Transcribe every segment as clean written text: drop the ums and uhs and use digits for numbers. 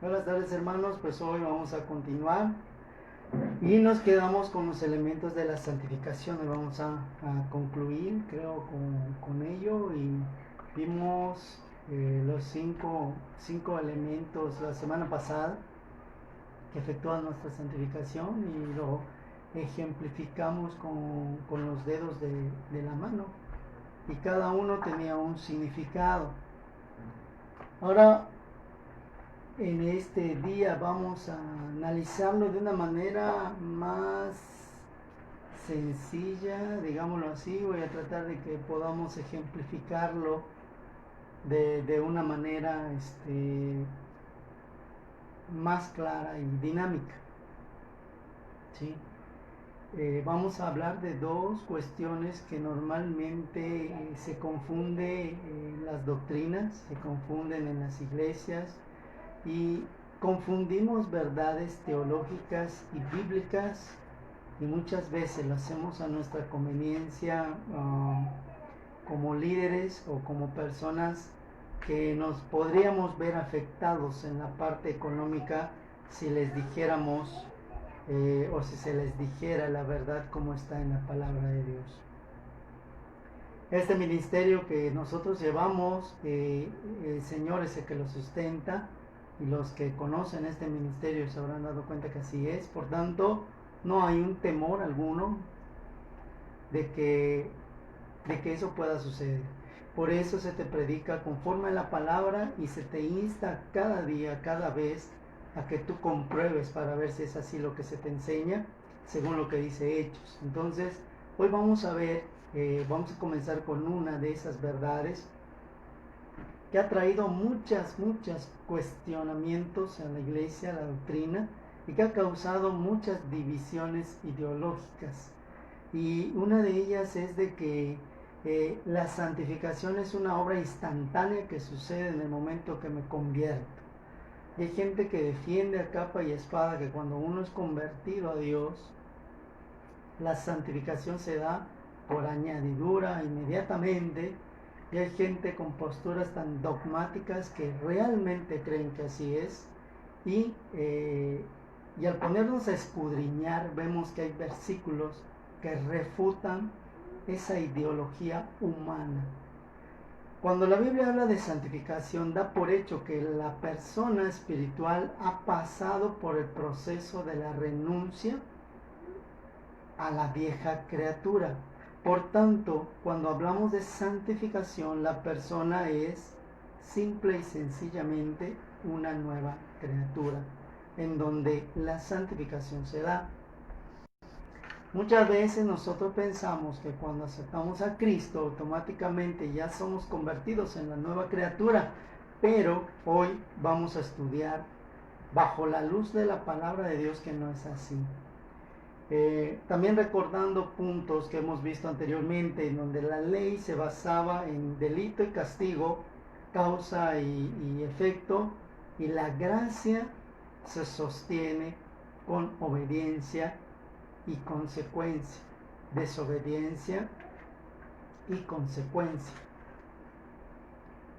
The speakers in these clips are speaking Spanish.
Buenas tardes, hermanos. Pues hoy vamos a continuar y nos quedamos con los elementos de la santificación. Hoy vamos a concluir, creo, con ello, y vimos los cinco elementos la semana pasada que efectúan nuestra santificación y lo ejemplificamos con los dedos de la mano, y cada uno tenía un significado. Ahora, en este día vamos a analizarlo de una manera más sencilla, digámoslo así. Voy a tratar de que podamos ejemplificarlo de una manera más clara y dinámica, ¿sí? Vamos a hablar de dos cuestiones que normalmente se confunden en las doctrinas, se confunden en las iglesias, y confundimos verdades teológicas y bíblicas, y muchas veces lo hacemos a nuestra conveniencia, como líderes o como personas que nos podríamos ver afectados en la parte económica si les dijéramos o si se les dijera la verdad como está en la palabra de Dios. Este ministerio que nosotros llevamos, el Señor es el que lo sustenta, y los que conocen este ministerio se habrán dado cuenta que así es. Por tanto, no hay un temor alguno de que eso pueda suceder. Por eso se te predica conforme a la palabra y se te insta cada día, cada vez, a que tú compruebes para ver si es así lo que se te enseña, según lo que dice Hechos. Entonces, hoy vamos a ver, vamos a comenzar con una de esas verdades que ha traído muchos cuestionamientos a la iglesia, a la doctrina, y que ha causado muchas divisiones ideológicas. Y una de ellas es de que la santificación es una obra instantánea que sucede en el momento que me convierto. Hay gente que defiende a capa y espada que cuando uno es convertido a Dios, la santificación se da por añadidura inmediatamente, y hay gente con posturas tan dogmáticas que realmente creen que así es, y al ponernos a escudriñar vemos que hay versículos que refutan esa ideología humana. Cuando la Biblia habla de santificación, da por hecho que la persona espiritual ha pasado por el proceso de la renuncia a la vieja criatura. Por tanto, cuando hablamos de santificación, la persona es simple y sencillamente una nueva criatura, en donde la santificación se da. Muchas veces nosotros pensamos que cuando aceptamos a Cristo automáticamente ya somos convertidos en la nueva criatura, pero hoy vamos a estudiar bajo la luz de la palabra de Dios que no es así. También recordando puntos que hemos visto anteriormente, en donde la ley se basaba en delito y castigo, causa y efecto, y la gracia se sostiene con obediencia y consecuencia, desobediencia y consecuencia.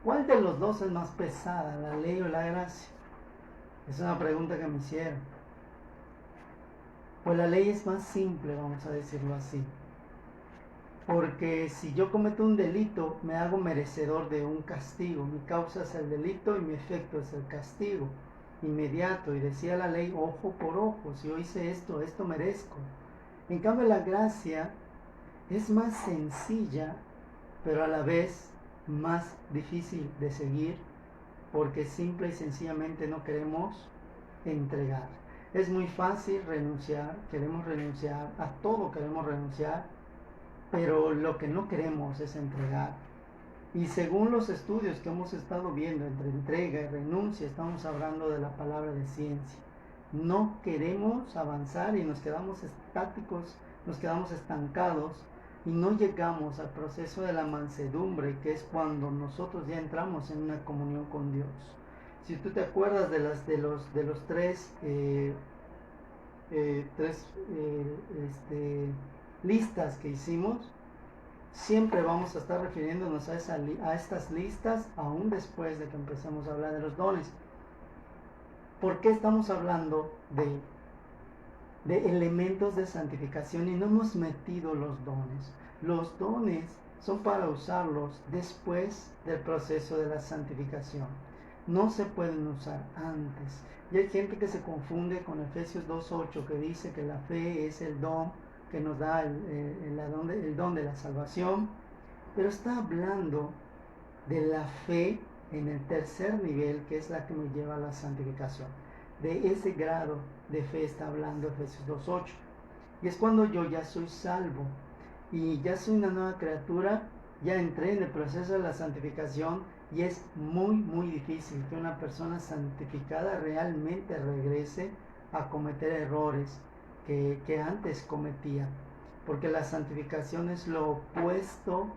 ¿Cuál de los dos es más pesada, la ley o la gracia? Es una pregunta que me hicieron. Pues la ley es más simple, vamos a decirlo así. Porque si yo cometo un delito, me hago merecedor de un castigo. Mi causa es el delito y mi efecto es el castigo inmediato. Y decía la ley, ojo por ojo. Si yo hice esto, esto merezco. En cambio, la gracia es más sencilla, pero a la vez más difícil de seguir, porque simple y sencillamente no queremos entregar. Es muy fácil renunciar, queremos renunciar, a todo queremos renunciar, pero lo que no queremos es entregar. Y según los estudios que hemos estado viendo entre entrega y renuncia, estamos hablando de la palabra de ciencia. No queremos avanzar y nos quedamos estáticos, nos quedamos estancados y no llegamos al proceso de la mansedumbre, que es cuando nosotros ya entramos en una comunión con Dios. Si tú te acuerdas de los tres listas que hicimos, siempre vamos a estar refiriéndonos a estas listas aún después de que empecemos a hablar de los dones. ¿por qué estamos hablando de elementos de santificación y no hemos metido los dones? Los dones son para usarlos después del proceso de la santificación. No se pueden usar antes. Y hay gente que se confunde con Efesios 2.8, que dice que la fe es el don que nos da el don de la salvación, pero está hablando de la fe en el tercer nivel, que es la que nos lleva a la santificación. De ese grado de fe está hablando Efesios 2.8. Y es cuando yo ya soy salvo y ya soy una nueva criatura, ya entré en el proceso de la santificación, y es muy, muy difícil que una persona santificada realmente regrese a cometer errores que antes cometía. Porque la santificación es lo opuesto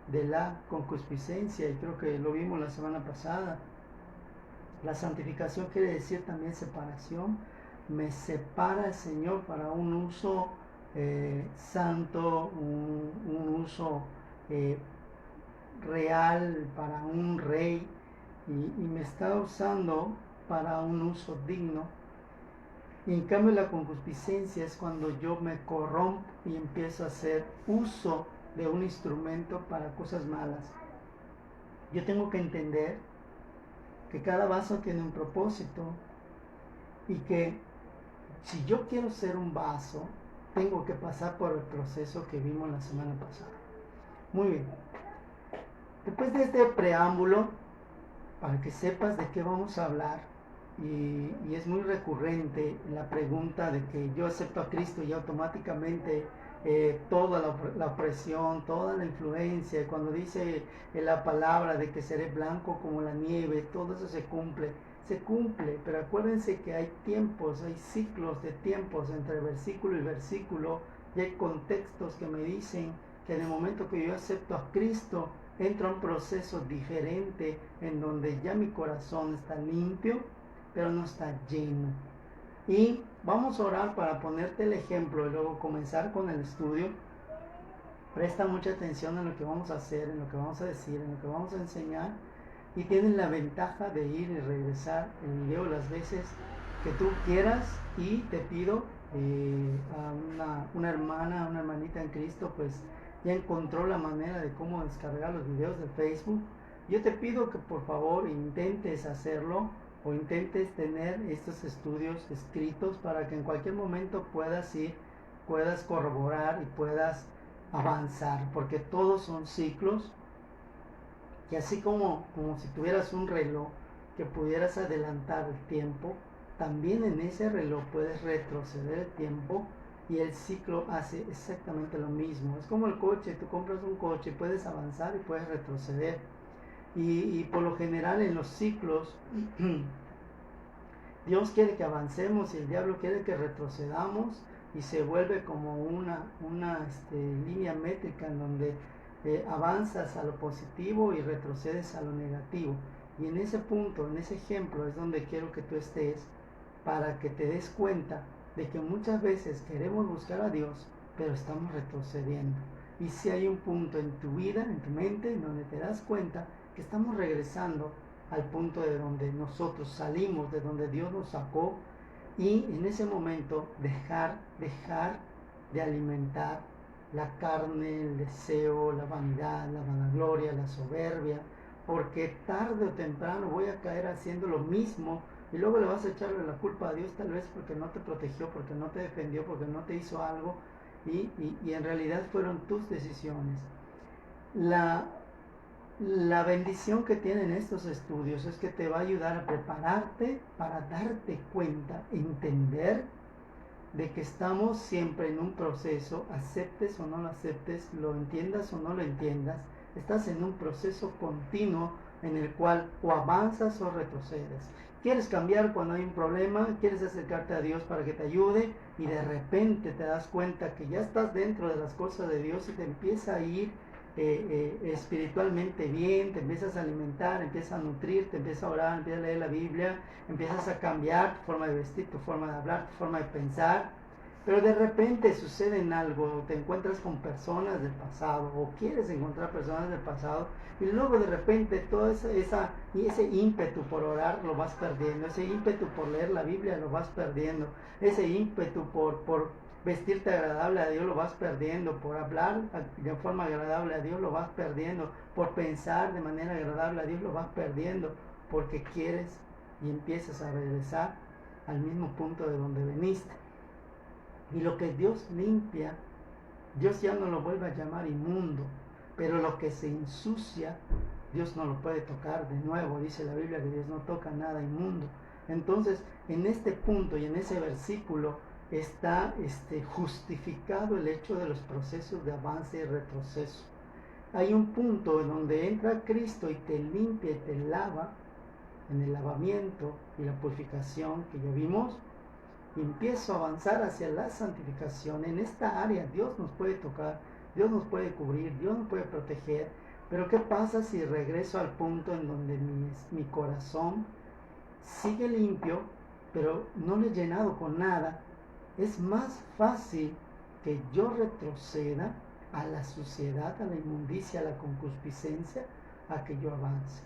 de la concupiscencia, y creo que lo vimos la semana pasada. La santificación quiere decir también separación. Me separa el Señor para un uso santo, un uso real, para un rey, y me está usando para un uso digno. Y en cambio la concupiscencia es cuando yo me corrompo y empiezo a hacer uso de un instrumento para cosas malas. Yo tengo que entender que cada vaso tiene un propósito, y que si yo quiero ser un vaso, tengo que pasar por el proceso que vimos la semana pasada. Muy bien. Después de este preámbulo, para que sepas de qué vamos a hablar, y es muy recurrente la pregunta de que yo acepto a Cristo y automáticamente toda la opresión, toda la influencia, cuando dice la palabra de que seré blanco como la nieve, todo eso se cumple, pero acuérdense que hay tiempos, hay ciclos de tiempos entre versículo y versículo, y hay contextos que me dicen que en el momento que yo acepto a Cristo, entra un proceso diferente en donde ya mi corazón está limpio, pero no está lleno. Y vamos a orar para ponerte el ejemplo y luego comenzar con el estudio. Presta mucha atención en lo que vamos a hacer, en lo que vamos a decir, en lo que vamos a enseñar, y tienes la ventaja de ir y regresar el video las veces que tú quieras. Y te pido a una hermana, una hermanita en Cristo, pues ya encontró la manera de cómo descargar los videos de Facebook. Yo te pido que por favor intentes hacerlo, o intentes tener estos estudios escritos para que en cualquier momento puedas ir, puedas corroborar y puedas avanzar, porque todos son ciclos. Y así como si tuvieras un reloj que pudieras adelantar el tiempo, también en ese reloj puedes retroceder el tiempo, y el ciclo hace exactamente lo mismo. Es como el coche, tú compras un coche, puedes avanzar y puedes retroceder. Y por lo general en los ciclos, Dios quiere que avancemos y el diablo quiere que retrocedamos, y se vuelve como una línea métrica en donde avanzas a lo positivo y retrocedes a lo negativo. Y en ese punto, en ese ejemplo, es donde quiero que tú estés, para que te des cuenta de que muchas veces queremos buscar a Dios, pero estamos retrocediendo. Y si hay un punto en tu vida, en tu mente, en donde te das cuenta que estamos regresando al punto de donde nosotros salimos, de donde Dios nos sacó, y en ese momento dejar de alimentar la carne, el deseo, la vanidad, la vanagloria, la soberbia, porque tarde o temprano voy a caer haciendo lo mismo, y luego le vas a echarle la culpa a Dios, tal vez porque no te protegió, porque no te defendió, porque no te hizo algo, y en realidad fueron tus decisiones. La bendición que tienen estos estudios es que te va a ayudar a prepararte para darte cuenta, entender de que estamos siempre en un proceso, aceptes o no lo aceptes, lo entiendas o no lo entiendas, estás en un proceso continuo en el cual o avanzas o retrocedes. Quieres cambiar cuando hay un problema, quieres acercarte a Dios para que te ayude, y de repente te das cuenta que ya estás dentro de las cosas de Dios y te empieza a ir espiritualmente bien, te empiezas a alimentar, empiezas a nutrir, te empiezas a orar, empiezas a leer la Biblia, empiezas a cambiar tu forma de vestir, tu forma de hablar, tu forma de pensar, Pero de repente sucede algo, te encuentras con personas del pasado o quieres encontrar personas del pasado y luego de repente todo ese ímpetu por orar lo vas perdiendo, ese ímpetu por leer la Biblia lo vas perdiendo, ese ímpetu por vestirte agradable a Dios lo vas perdiendo, por hablar de forma agradable a Dios lo vas perdiendo, por pensar de manera agradable a Dios lo vas perdiendo, porque quieres y empiezas a regresar al mismo punto de donde veniste. Y lo que Dios limpia, Dios ya no lo vuelve a llamar inmundo, pero lo que se ensucia, Dios no lo puede tocar de nuevo. Dice la Biblia que Dios no toca nada inmundo. Entonces, en este punto y en ese versículo está justificado el hecho de los procesos de avance y retroceso. Hay un punto en donde entra Cristo y te limpia y te lava en el lavamiento y la purificación que ya vimos. Y empiezo a avanzar hacia la santificación. En esta área Dios nos puede tocar, Dios nos puede cubrir, Dios nos puede proteger. Pero ¿qué pasa si regreso al punto en donde mi corazón sigue limpio, pero no lo he llenado con nada? Es más fácil que yo retroceda a la suciedad, a la inmundicia, a la concupiscencia, a que yo avance.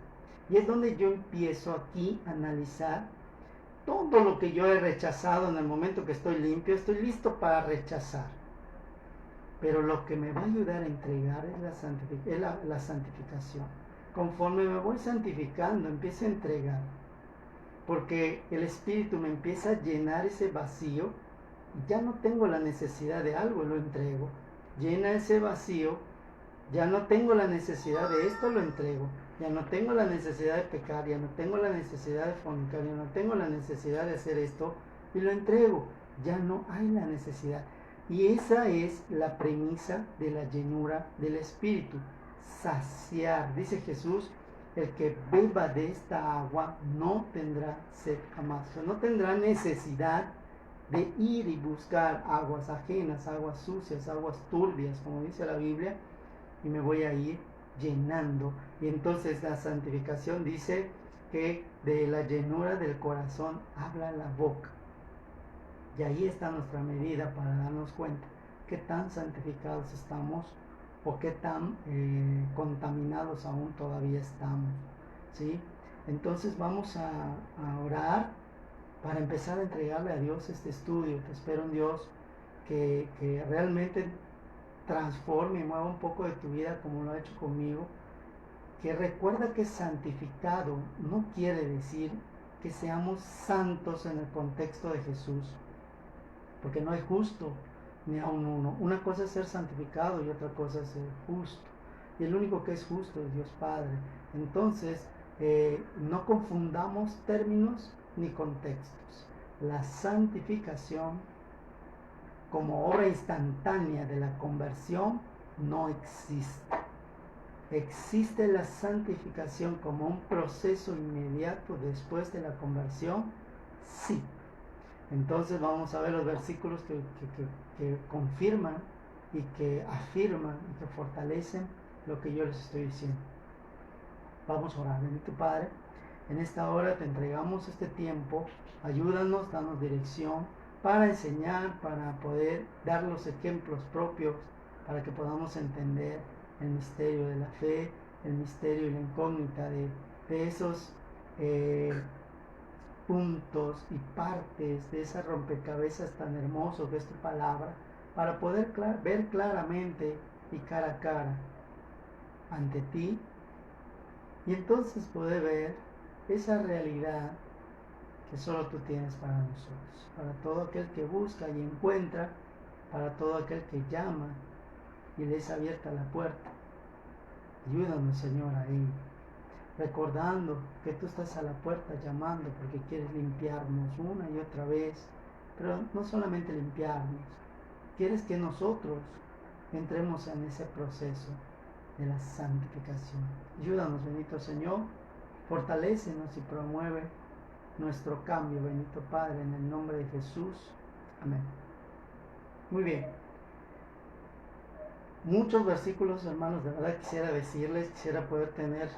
Y es donde yo empiezo aquí a analizar todo lo que yo he rechazado. En el momento que estoy limpio, estoy listo para rechazar. Pero lo que me va a ayudar a entregar es la santificación. Conforme me voy santificando, empiezo a entregar. Porque el Espíritu me empieza a llenar ese vacío. Ya no tengo la necesidad de algo, lo entrego. Llena ese vacío. Ya no tengo la necesidad de esto, lo entrego. Ya no tengo la necesidad de pecar, ya no tengo la necesidad de fornicar, ya no tengo la necesidad de hacer esto y lo entrego. Ya no hay la necesidad. Y esa es la premisa de la llenura del Espíritu. Saciar. Dice Jesús, el que beba de esta agua no tendrá sed jamás. O sea, no tendrá necesidad de ir y buscar aguas ajenas, aguas sucias, aguas turbias, como dice la Biblia, y me voy a ir llenando. Y entonces la santificación dice que de la llenura del corazón habla la boca. Y ahí está nuestra medida para darnos cuenta qué tan santificados estamos o qué tan contaminados aún todavía estamos, ¿sí? Entonces vamos a orar para empezar a entregarle a Dios este estudio. Te espero en Dios que realmente transforme y mueva un poco de tu vida como lo ha hecho conmigo. Que recuerda que santificado no quiere decir que seamos santos en el contexto de Jesús, porque no es justo ni a uno. Una cosa es ser santificado y otra cosa es ser justo. Y el único que es justo es Dios Padre. Entonces, no confundamos términos ni contextos. La santificación como obra instantánea de la conversión no existe. ¿Existe la santificación como un proceso inmediato después de la conversión? Sí. Entonces vamos a ver los versículos que confirman y que afirman y que fortalecen lo que yo les estoy diciendo. Vamos a orar. Bendito Padre, en esta hora te entregamos este tiempo. Ayúdanos, danos dirección para enseñar, para poder dar los ejemplos propios, para que podamos entender el misterio de la fe, el misterio y la incógnita de esos puntos y partes de ese rompecabezas tan hermoso que es tu palabra, para poder ver claramente y cara a cara ante ti, y entonces poder ver esa realidad que solo tú tienes para nosotros, para todo aquel que busca y encuentra, para todo aquel que llama y le es abierta la puerta. Ayúdanos, Señor, ahí, recordando que tú estás a la puerta llamando porque quieres limpiarnos una y otra vez, pero no solamente limpiarnos, quieres que nosotros entremos en ese proceso de la santificación. Ayúdanos, bendito Señor, fortalécenos y promueve nuestro cambio, bendito Padre, en el nombre de Jesús. Amén. Muy bien. Muchos versículos, hermanos, de verdad quisiera decirles, quisiera poder tener,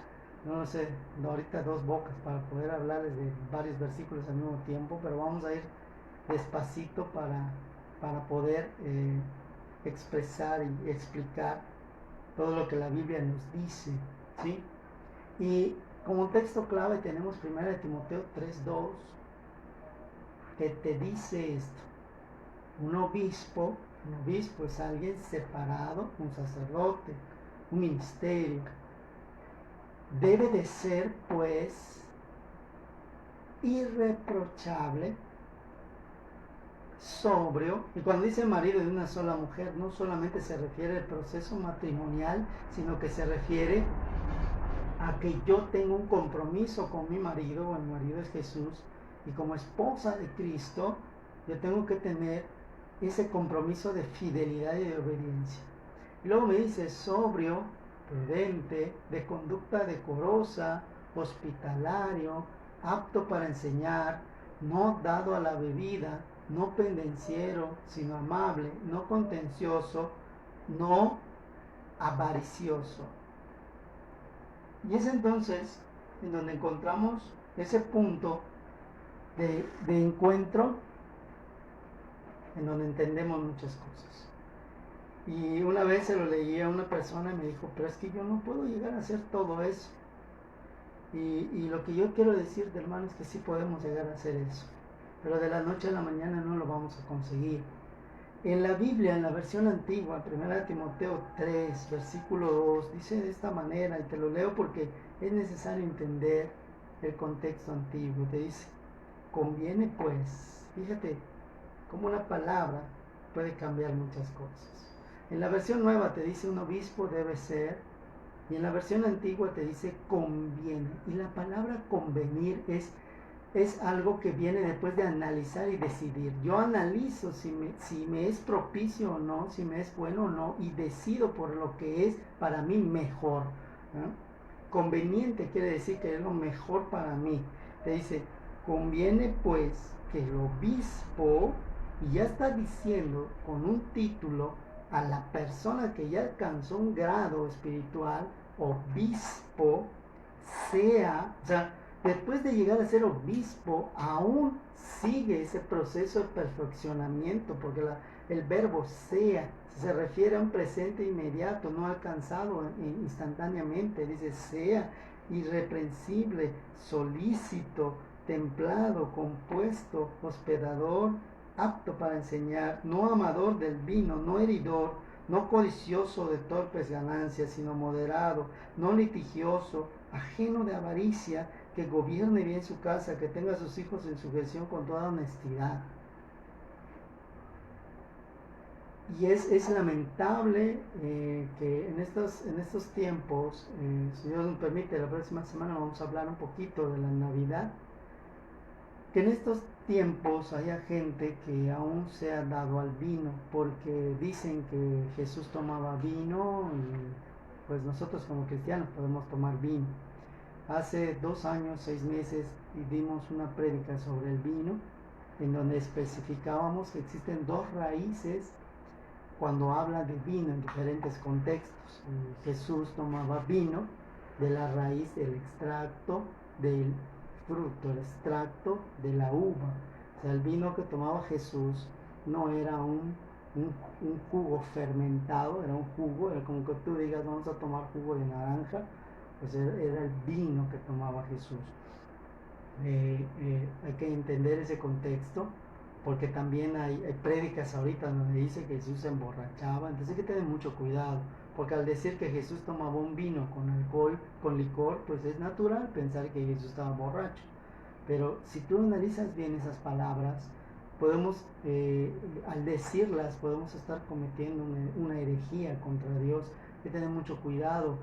no sé, ahorita dos bocas para poder hablarles de varios versículos al mismo tiempo, pero vamos a ir despacito para para poder expresar y explicar todo lo que la Biblia nos dice, ¿sí? Y como texto clave tenemos 1 Timoteo 3:2, que te dice esto: un obispo es alguien separado, un sacerdote, un ministerio. Debe de ser, pues, irreprochable, sobrio. Y cuando dice marido de una sola mujer, no solamente se refiere al proceso matrimonial, sino que se refiere a que yo tengo un compromiso con mi marido, o mi marido es Jesús, y como esposa de Cristo, yo tengo que tener ese compromiso de fidelidad y de obediencia. Y luego me dice sobrio, prudente, de conducta decorosa, hospitalario, apto para enseñar, no dado a la bebida, no pendenciero, sino amable, no contencioso, no avaricioso. Y es entonces en donde encontramos ese punto de encuentro, en donde entendemos muchas cosas. Y una vez se lo leí a una persona y me dijo, pero es que yo no puedo llegar a hacer todo eso. Y lo que yo quiero decirte, hermano, es que sí podemos llegar a hacer eso, pero de la noche a la mañana no lo vamos a conseguir. En la Biblia, en la versión antigua, 1 Timoteo 3, versículo 2, dice de esta manera, y te lo leo porque es necesario entender el contexto antiguo. Te dice, conviene pues, fíjate cómo una palabra puede cambiar muchas cosas. En la versión nueva te dice un obispo debe ser, y en la versión antigua te dice conviene. Y la palabra convenir es algo que viene después de analizar y decidir. Yo analizo si me es propicio o no, si me es bueno o no, y decido por lo que es para mí mejor, ¿no? Conveniente quiere decir que es lo mejor para mí. Te dice, conviene pues que el obispo, y ya está diciendo con un título a la persona que ya alcanzó un grado espiritual, obispo, o sea, después de llegar a ser obispo, aún sigue ese proceso de perfeccionamiento, porque el verbo sea se refiere a un presente inmediato, no alcanzado instantáneamente. Dice, sea irreprensible, solícito, templado, compuesto, hospedador, apto para enseñar, no amador del vino, no heridor, no codicioso de torpes ganancias, sino moderado, no litigioso, ajeno de avaricia, que gobierne bien su casa, que tenga a sus hijos en sujeción con toda honestidad. Y es lamentable que en estos tiempos, si Dios nos permite, la próxima semana vamos a hablar un poquito de la Navidad, que en estos tiempos haya gente que aún se ha dado al vino, porque dicen que Jesús tomaba vino y pues nosotros como cristianos podemos tomar vino. Hace 2 años, 6 meses, dimos una prédica sobre el vino, en donde especificábamos que existen 2 raíces cuando habla de vino en diferentes contextos. Jesús tomaba vino de la raíz del extracto del fruto, el extracto de la uva. O sea, el vino que tomaba Jesús no era un jugo fermentado, era un jugo, era como que tú digas vamos a tomar jugo de naranja, pues era el vino que tomaba Jesús. Hay que entender ese contexto, porque también hay prédicas ahorita donde dice que Jesús se emborrachaba. Entonces hay que tener mucho cuidado, porque al decir que Jesús tomaba un vino con alcohol, con licor, pues es natural pensar que Jesús estaba borracho. Pero si tú analizas bien esas palabras, podemos, al decirlas, podemos estar cometiendo una herejía contra Dios. Hay que tener mucho cuidado.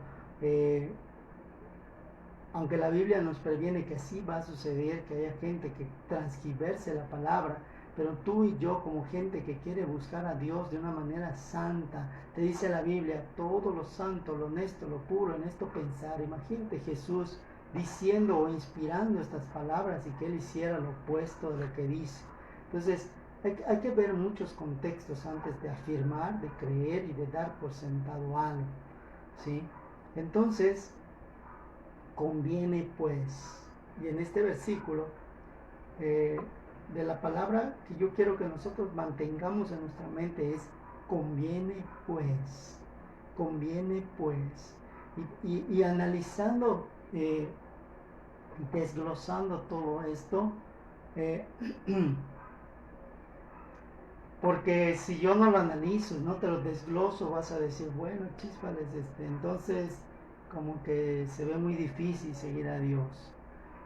Aunque la Biblia nos previene que así va a suceder, que haya gente que transgiverse la palabra, pero tú y yo como gente que quiere buscar a Dios de una manera santa, te dice la Biblia, todo lo santo, lo honesto, lo puro, en esto pensar. Imagínate Jesús diciendo o inspirando estas palabras y que Él hiciera lo opuesto de lo que dice. Entonces, hay que ver muchos contextos antes de afirmar, de creer y de dar por sentado algo, ¿sí? Entonces, conviene pues, y en este versículo de la palabra que yo quiero que nosotros mantengamos en nuestra mente es conviene pues, conviene pues. Y analizando, desglosando todo esto, porque si yo no lo analizo, no te lo desgloso, vas a decir, bueno, chispales, entonces como que se ve muy difícil seguir a Dios.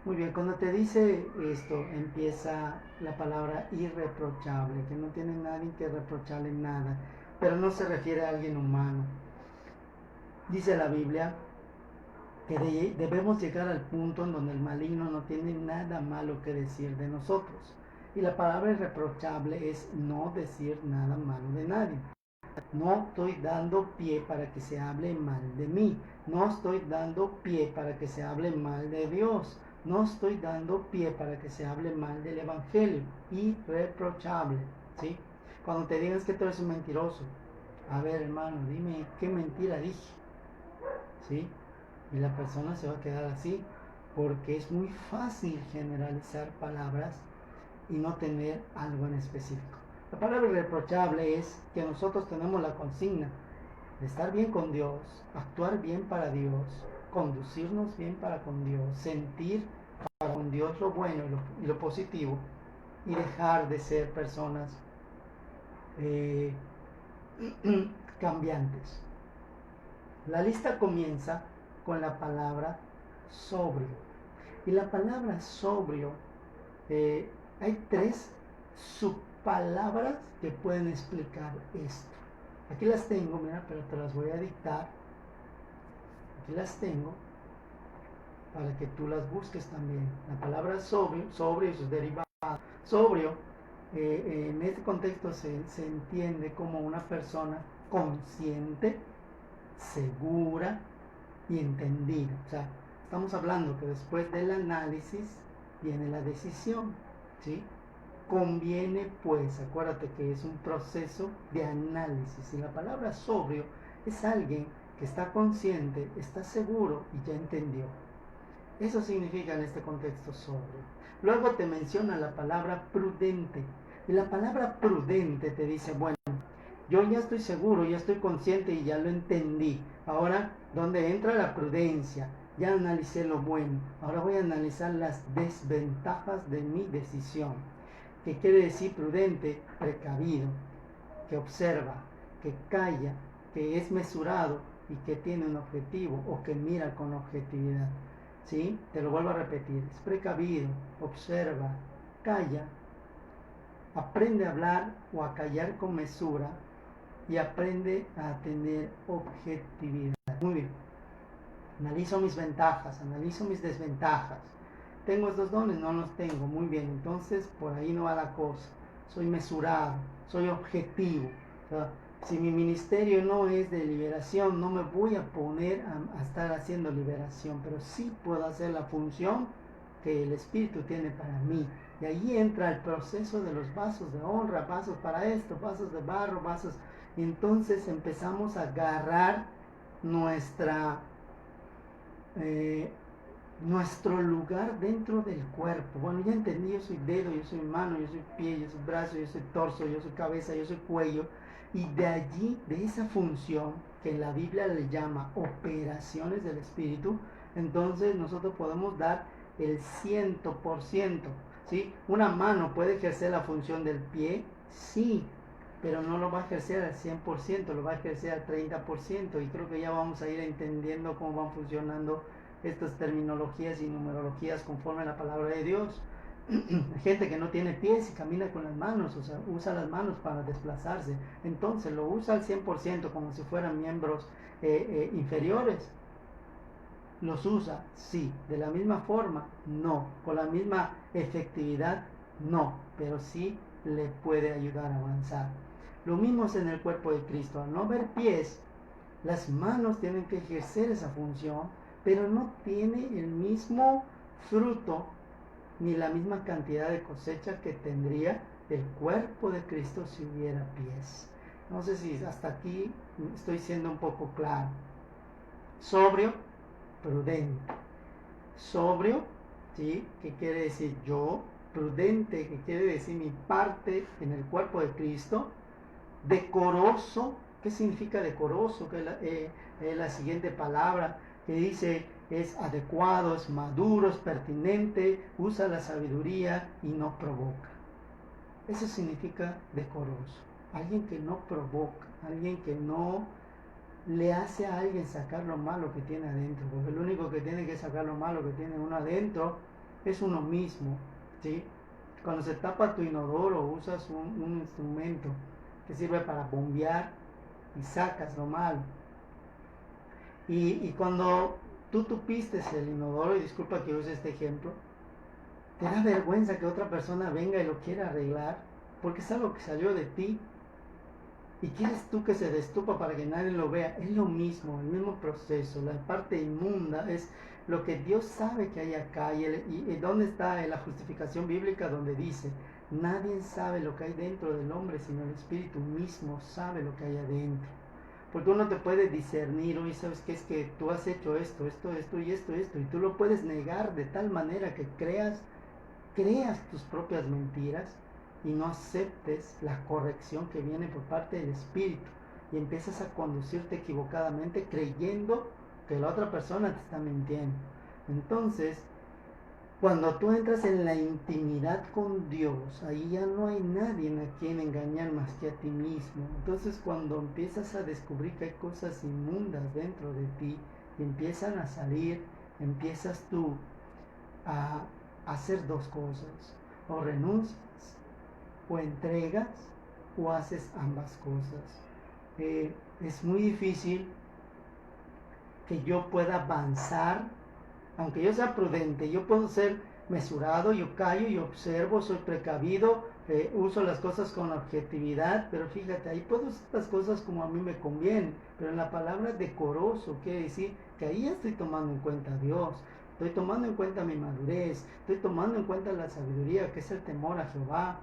Muy bien, cuando te dice esto, empieza la palabra irreprochable, que no tiene nadie que reprocharle nada, pero no se refiere a alguien humano. Dice la Biblia que debemos llegar al punto en donde el maligno no tiene nada malo que decir de nosotros. Y la palabra irreprochable es no decir nada malo de nadie. No estoy dando pie para que se hable mal de mí. No estoy dando pie para que se hable mal de Dios. No estoy dando pie para que se hable mal del Evangelio. Irreprochable, ¿sí? Cuando te digas que tú eres un mentiroso, a ver, hermano, dime qué mentira dije, ¿sí? Y la persona se va a quedar así, porque es muy fácil generalizar palabras y no tener algo en específico. La palabra irreprochable es que nosotros tenemos la consigna de estar bien con Dios, actuar bien para Dios, conducirnos bien para con Dios, sentir para con Dios lo bueno y lo positivo, y dejar de ser personas cambiantes. La lista comienza con la palabra sobrio. Y la palabra sobrio, hay 3 subpalabras que pueden explicar esto. Aquí las tengo, mira, pero te las voy a dictar. Aquí las tengo para que tú las busques también. La palabra sobrio y sus derivados. Sobrio, en este contexto se entiende como una persona consciente, segura y entendida. O sea, estamos hablando que después del análisis viene la decisión, ¿sí? Conviene pues, acuérdate que es un proceso de análisis, y la palabra sobrio es alguien que está consciente, está seguro y ya entendió. Eso significa en este contexto sobrio. Luego te menciona la palabra prudente, y la palabra prudente te dice, bueno, yo ya estoy seguro, ya estoy consciente y ya lo entendí. Ahora, ¿dónde entra la prudencia? Ya analicé lo bueno. Ahora voy a analizar las desventajas de mi decisión. ¿Qué quiere decir prudente? Precavido, que observa, que calla, que es mesurado y que tiene un objetivo o que mira con objetividad. ¿Sí? Te lo vuelvo a repetir. Es precavido, observa, calla, aprende a hablar o a callar con mesura y aprende a tener objetividad. Muy bien. Analizo mis ventajas, analizo mis desventajas. ¿Tengo estos dones? No los tengo. Muy bien, entonces por ahí no va la cosa. Soy mesurado, soy objetivo. O sea, si mi ministerio no es de liberación, no me voy a poner a estar haciendo liberación, pero sí puedo hacer la función que el Espíritu tiene para mí. Y ahí entra el proceso de los vasos de honra, vasos para esto, vasos de barro, vasos. Y entonces empezamos a agarrar nuestro lugar dentro del cuerpo. Bueno, ya entendí, yo soy dedo, yo soy mano, yo soy pie, yo soy brazo, yo soy torso, yo soy cabeza, yo soy cuello. Y de allí, de esa función que la Biblia le llama operaciones del Espíritu, entonces nosotros podemos dar el 100%. ¿Sí? Una mano puede ejercer la función del pie, sí, pero no lo va a ejercer al 100%, lo va a ejercer al 30%, y creo que ya vamos a ir entendiendo cómo van funcionando estas terminologías y numerologías conforme a la palabra de Dios. Hay gente que no tiene pies y camina con las manos, o sea, usa las manos para desplazarse, entonces lo usa al 100% como si fueran miembros inferiores. ¿Los usa? Sí. ¿De la misma forma? No. ¿Con la misma efectividad? No. Pero sí le puede ayudar a avanzar. Lo mismo es en el cuerpo de Cristo. Al no ver pies, las manos tienen que ejercer esa función, pero no tiene el mismo fruto ni la misma cantidad de cosecha que tendría el cuerpo de Cristo si hubiera pies. No sé si hasta aquí estoy siendo un poco claro. Sobrio, prudente. Sobrio, ¿sí? ¿Qué quiere decir? Yo prudente, que quiere decir mi parte en el cuerpo de Cristo, decoroso. ¿Qué significa decoroso? Que es la siguiente palabra que dice es adecuado, es maduro, es pertinente, usa la sabiduría y no provoca. Eso significa decoroso. Alguien que no provoca, alguien que no le hace a alguien sacar lo malo que tiene adentro, porque el único que tiene que sacar lo malo que tiene uno adentro es uno mismo, ¿sí? Cuando se tapa tu inodoro, usas un instrumento que sirve para bombear y sacas lo malo. Y cuando tú tupiste el inodoro, y disculpa que use este ejemplo, te da vergüenza que otra persona venga y lo quiera arreglar, porque es algo que salió de ti. ¿Y quieres tú que se destupa para que nadie lo vea? Es lo mismo, el mismo proceso. La parte inmunda es lo que Dios sabe que hay acá. ¿Y dónde está la justificación bíblica? Donde dice, nadie sabe lo que hay dentro del hombre, sino el Espíritu mismo sabe lo que hay adentro. Porque uno te puede discernir, oye, ¿sabes qué? Es que tú has hecho esto y esto, y tú lo puedes negar de tal manera que creas tus propias mentiras y no aceptes la corrección que viene por parte del Espíritu y empiezas a conducirte equivocadamente creyendo que la otra persona te está mintiendo. Entonces, cuando tú entras en la intimidad con Dios, ahí ya no hay nadie a quien engañar más que a ti mismo. Entonces, cuando empiezas a descubrir que hay cosas inmundas dentro de ti y empiezan a salir, empiezas tú a hacer dos cosas: o renuncias, o entregas, o haces ambas cosas. Es muy difícil que yo pueda avanzar, aunque yo sea prudente. Yo puedo ser mesurado, yo callo, yo observo, soy precavido, uso las cosas con objetividad, pero fíjate, ahí puedo hacer las cosas como a mí me conviene, pero en la palabra decoroso quiere decir que ahí ya estoy tomando en cuenta a Dios, estoy tomando en cuenta mi madurez, estoy tomando en cuenta la sabiduría, que es el temor a Jehová.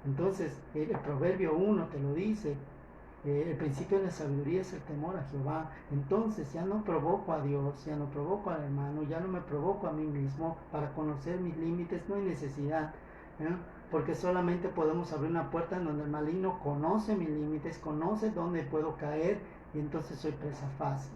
Entonces, el Proverbio 1 te lo dice, el principio de la sabiduría es el temor a Jehová. Entonces ya no provoco a Dios, ya no provoco al hermano, ya no me provoco a mí mismo para conocer mis límites. No hay necesidad, porque solamente podemos abrir una puerta en donde el maligno conoce mis límites, conoce dónde puedo caer, y entonces soy presa fácil.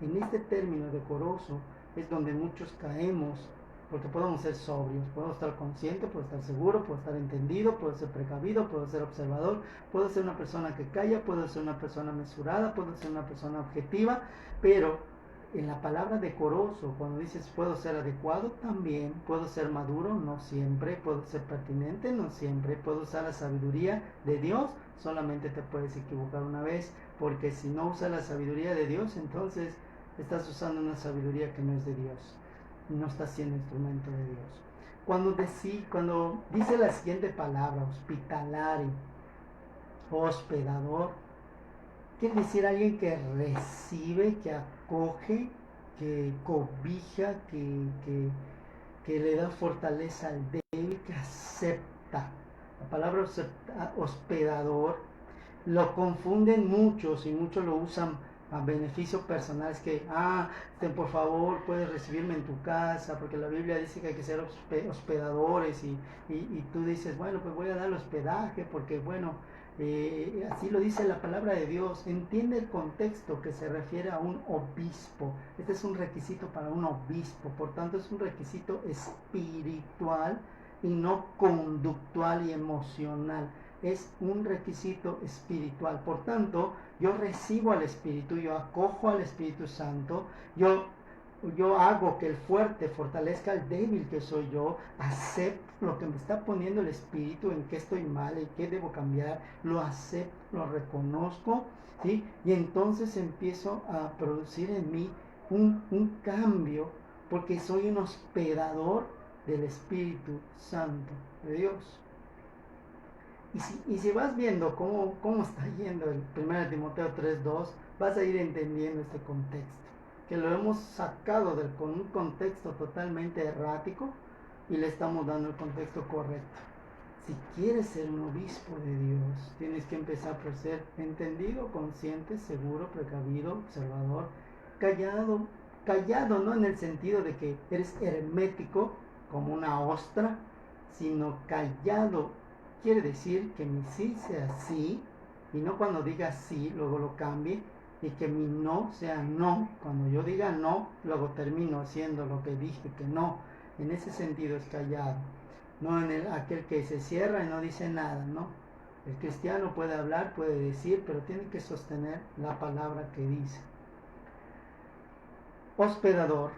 En este término decoroso es donde muchos caemos, porque podemos ser sobrios, puedo estar consciente, puedo estar seguro, puedo estar entendido, puedo ser precavido, puedo ser observador, puedo ser una persona que calla, puedo ser una persona mesurada, puedo ser una persona objetiva, pero en la palabra decoroso, cuando dices puedo ser adecuado, también puedo ser maduro, no siempre, puedo ser pertinente, no siempre, puedo usar la sabiduría de Dios, solamente te puedes equivocar una vez, porque si no usas la sabiduría de Dios, entonces estás usando una sabiduría que no es de Dios, no estás siendo instrumento de Dios. Cuando dice la siguiente palabra, hospitalario, hospedador, quiere decir alguien que recibe, que acoge, que cobija, que le da fortaleza al débil, que acepta. La palabra hospedador lo confunden muchos y muchos lo usan a beneficio personal. Es que, por favor, puedes recibirme en tu casa, porque la Biblia dice que hay que ser hospedadores, y tú dices, bueno, pues voy a dar hospedaje, porque bueno, así lo dice la palabra de Dios. Entiende el contexto, que se refiere a un obispo. Este es un requisito para un obispo, por tanto es un requisito espiritual y no conductual y emocional. Es un requisito espiritual. Por tanto, yo recibo al Espíritu, yo acojo al Espíritu Santo, yo hago que el fuerte fortalezca al débil que soy yo, acepto lo que me está poniendo el Espíritu, en qué estoy mal, en qué debo cambiar, lo acepto, lo reconozco, ¿sí? Y entonces empiezo a producir en mí un cambio, porque soy un hospedador del Espíritu Santo de Dios. Y si vas viendo cómo está yendo el 1 Timoteo 3:2, vas a ir entendiendo este contexto, que lo hemos sacado con un contexto totalmente errático y le estamos dando el contexto correcto. Si quieres ser un obispo de Dios, tienes que empezar por ser entendido, consciente, seguro, precavido, observador, callado no en el sentido de que eres hermético como una ostra, sino callado. Quiere decir que mi sí sea sí, y no cuando diga sí, luego lo cambie, y que mi no sea no. Cuando yo diga no, luego termino haciendo lo que dije que no. En ese sentido es callado. No en aquel que se cierra y no dice nada, ¿no? El cristiano puede hablar, puede decir, pero tiene que sostener la palabra que dice. Hospedador.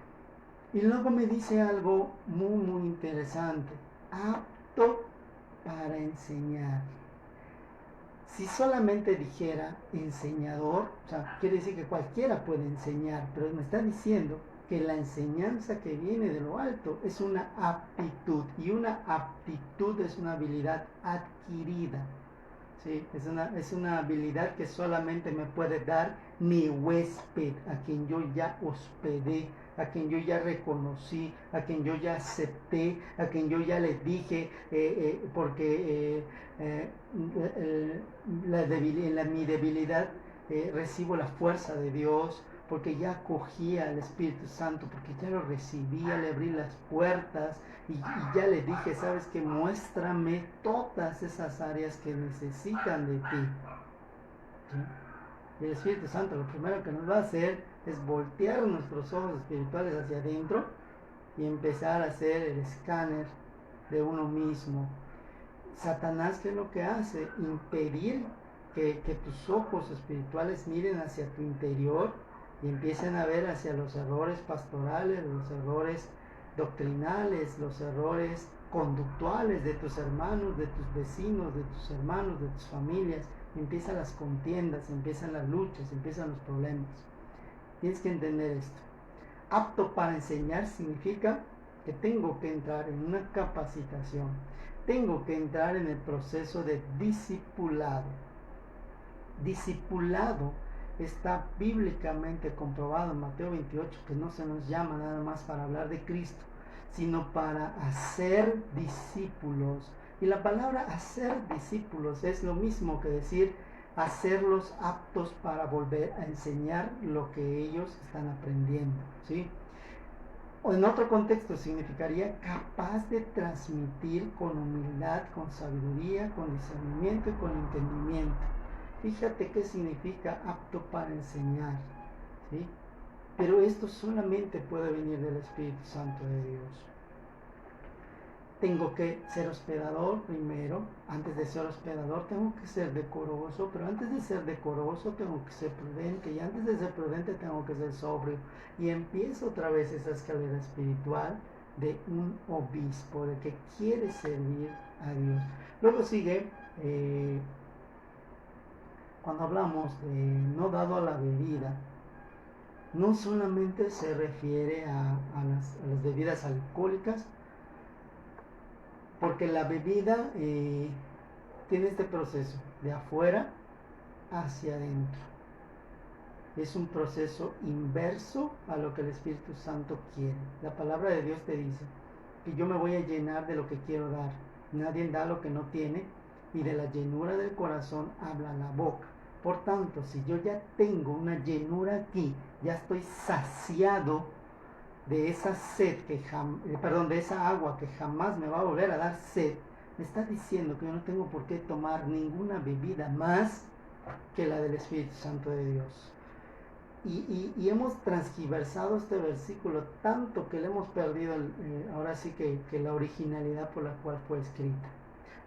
Y luego me dice algo muy interesante. Apto para enseñar. Si solamente dijera enseñador, o sea, quiere decir que cualquiera puede enseñar, pero me está diciendo que la enseñanza que viene de lo alto es una aptitud, y una aptitud es una habilidad adquirida. ¿Sí? Es una habilidad que solamente me puede dar mi huésped, a quien yo ya hospedé, a quien yo ya reconocí, a quien yo ya acepté, a quien yo ya le dije, porque mi debilidad recibo la fuerza de Dios, porque ya acogí al Espíritu Santo, porque ya lo recibí, ya le abrí las puertas y ya le dije, sabes que muéstrame todas esas áreas que necesitan de ti. ¿Sí? Y el Espíritu Santo lo primero que nos va a hacer es voltear nuestros ojos espirituales hacia adentro y empezar a hacer el escáner de uno mismo. Satanás, ¿qué es lo que hace? Impedir que tus ojos espirituales miren hacia tu interior y empiecen a ver hacia los errores pastorales, los errores doctrinales, los errores conductuales de tus hermanos, de tus vecinos, de tus hermanos, de tus familias. Empiezan las contiendas, empiezan las luchas, empiezan los problemas. Tienes que entender esto. Apto para enseñar significa que tengo que entrar en una capacitación, tengo que entrar en el proceso de discipulado. Discipulado está bíblicamente comprobado en Mateo 28, que no se nos llama nada más para hablar de Cristo, sino para hacer discípulos. Y la palabra hacer discípulos es lo mismo que decir hacerlos aptos para volver a enseñar lo que ellos están aprendiendo, ¿sí? O en otro contexto significaría capaz de transmitir con humildad, con sabiduría, con discernimiento y con entendimiento. Fíjate qué significa apto para enseñar, ¿sí? Pero esto solamente puede venir del Espíritu Santo de Dios. Tengo que ser hospedador primero. Antes de ser hospedador tengo que ser decoroso, pero antes de ser decoroso tengo que ser prudente, y antes de ser prudente tengo que ser sobrio. Y empiezo otra vez esa escalera espiritual de un obispo, de que quiere servir a Dios. Luego sigue, cuando hablamos de no dado a la bebida, no solamente se refiere a las bebidas alcohólicas, porque la bebida tiene este proceso de afuera hacia adentro. Es un proceso inverso a lo que el Espíritu Santo quiere. La palabra de Dios te dice que yo me voy a llenar de lo que quiero dar. Nadie da lo que no tiene, y de la llenura del corazón habla la boca. Por tanto, si yo ya tengo una llenura aquí, ya estoy saciado de esa sed de esa agua que jamás me va a volver a dar sed, me está diciendo que yo no tengo por qué tomar ninguna bebida más que la del Espíritu Santo de Dios. Y hemos transgiversado este versículo tanto que le hemos perdido ahora sí que la originalidad por la cual fue escrita.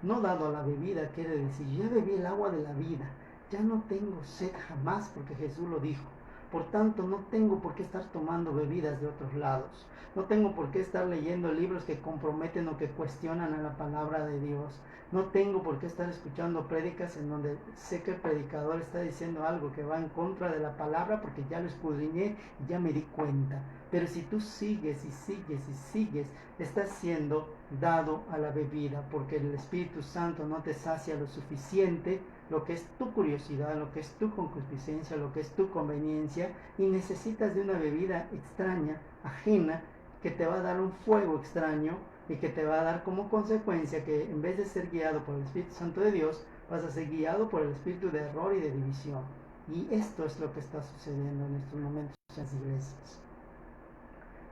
No dado a la bebida quiere decir, ya bebí el agua de la vida, ya no tengo sed jamás, porque Jesús lo dijo. Por tanto, no tengo por qué estar tomando bebidas de otros lados. No tengo por qué estar leyendo libros que comprometen o que cuestionan a la palabra de Dios. No tengo por qué estar escuchando prédicas en donde sé que el predicador está diciendo algo que va en contra de la palabra, porque ya lo escudriñé y ya me di cuenta. Pero si tú sigues y sigues y sigues, estás siendo dado a la bebida, porque el Espíritu Santo no te sacia lo suficiente, lo que es tu curiosidad, lo que es tu concupiscencia, lo que es tu conveniencia, y necesitas de una bebida extraña, ajena, que te va a dar un fuego extraño y que te va a dar como consecuencia que en vez de ser guiado por el Espíritu Santo de Dios, vas a ser guiado por el espíritu de error y de división. Y esto es lo que está sucediendo en estos momentos en las iglesias.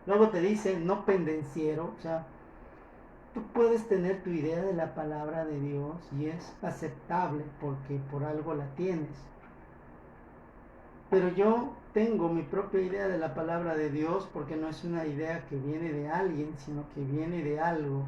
Luego te dice no pendenciero, o sea, Tú puedes tener tu idea de la palabra de Dios y es aceptable porque por algo la tienes. Pero yo tengo mi propia idea de la palabra de Dios porque no es una idea que viene de alguien, sino que viene de algo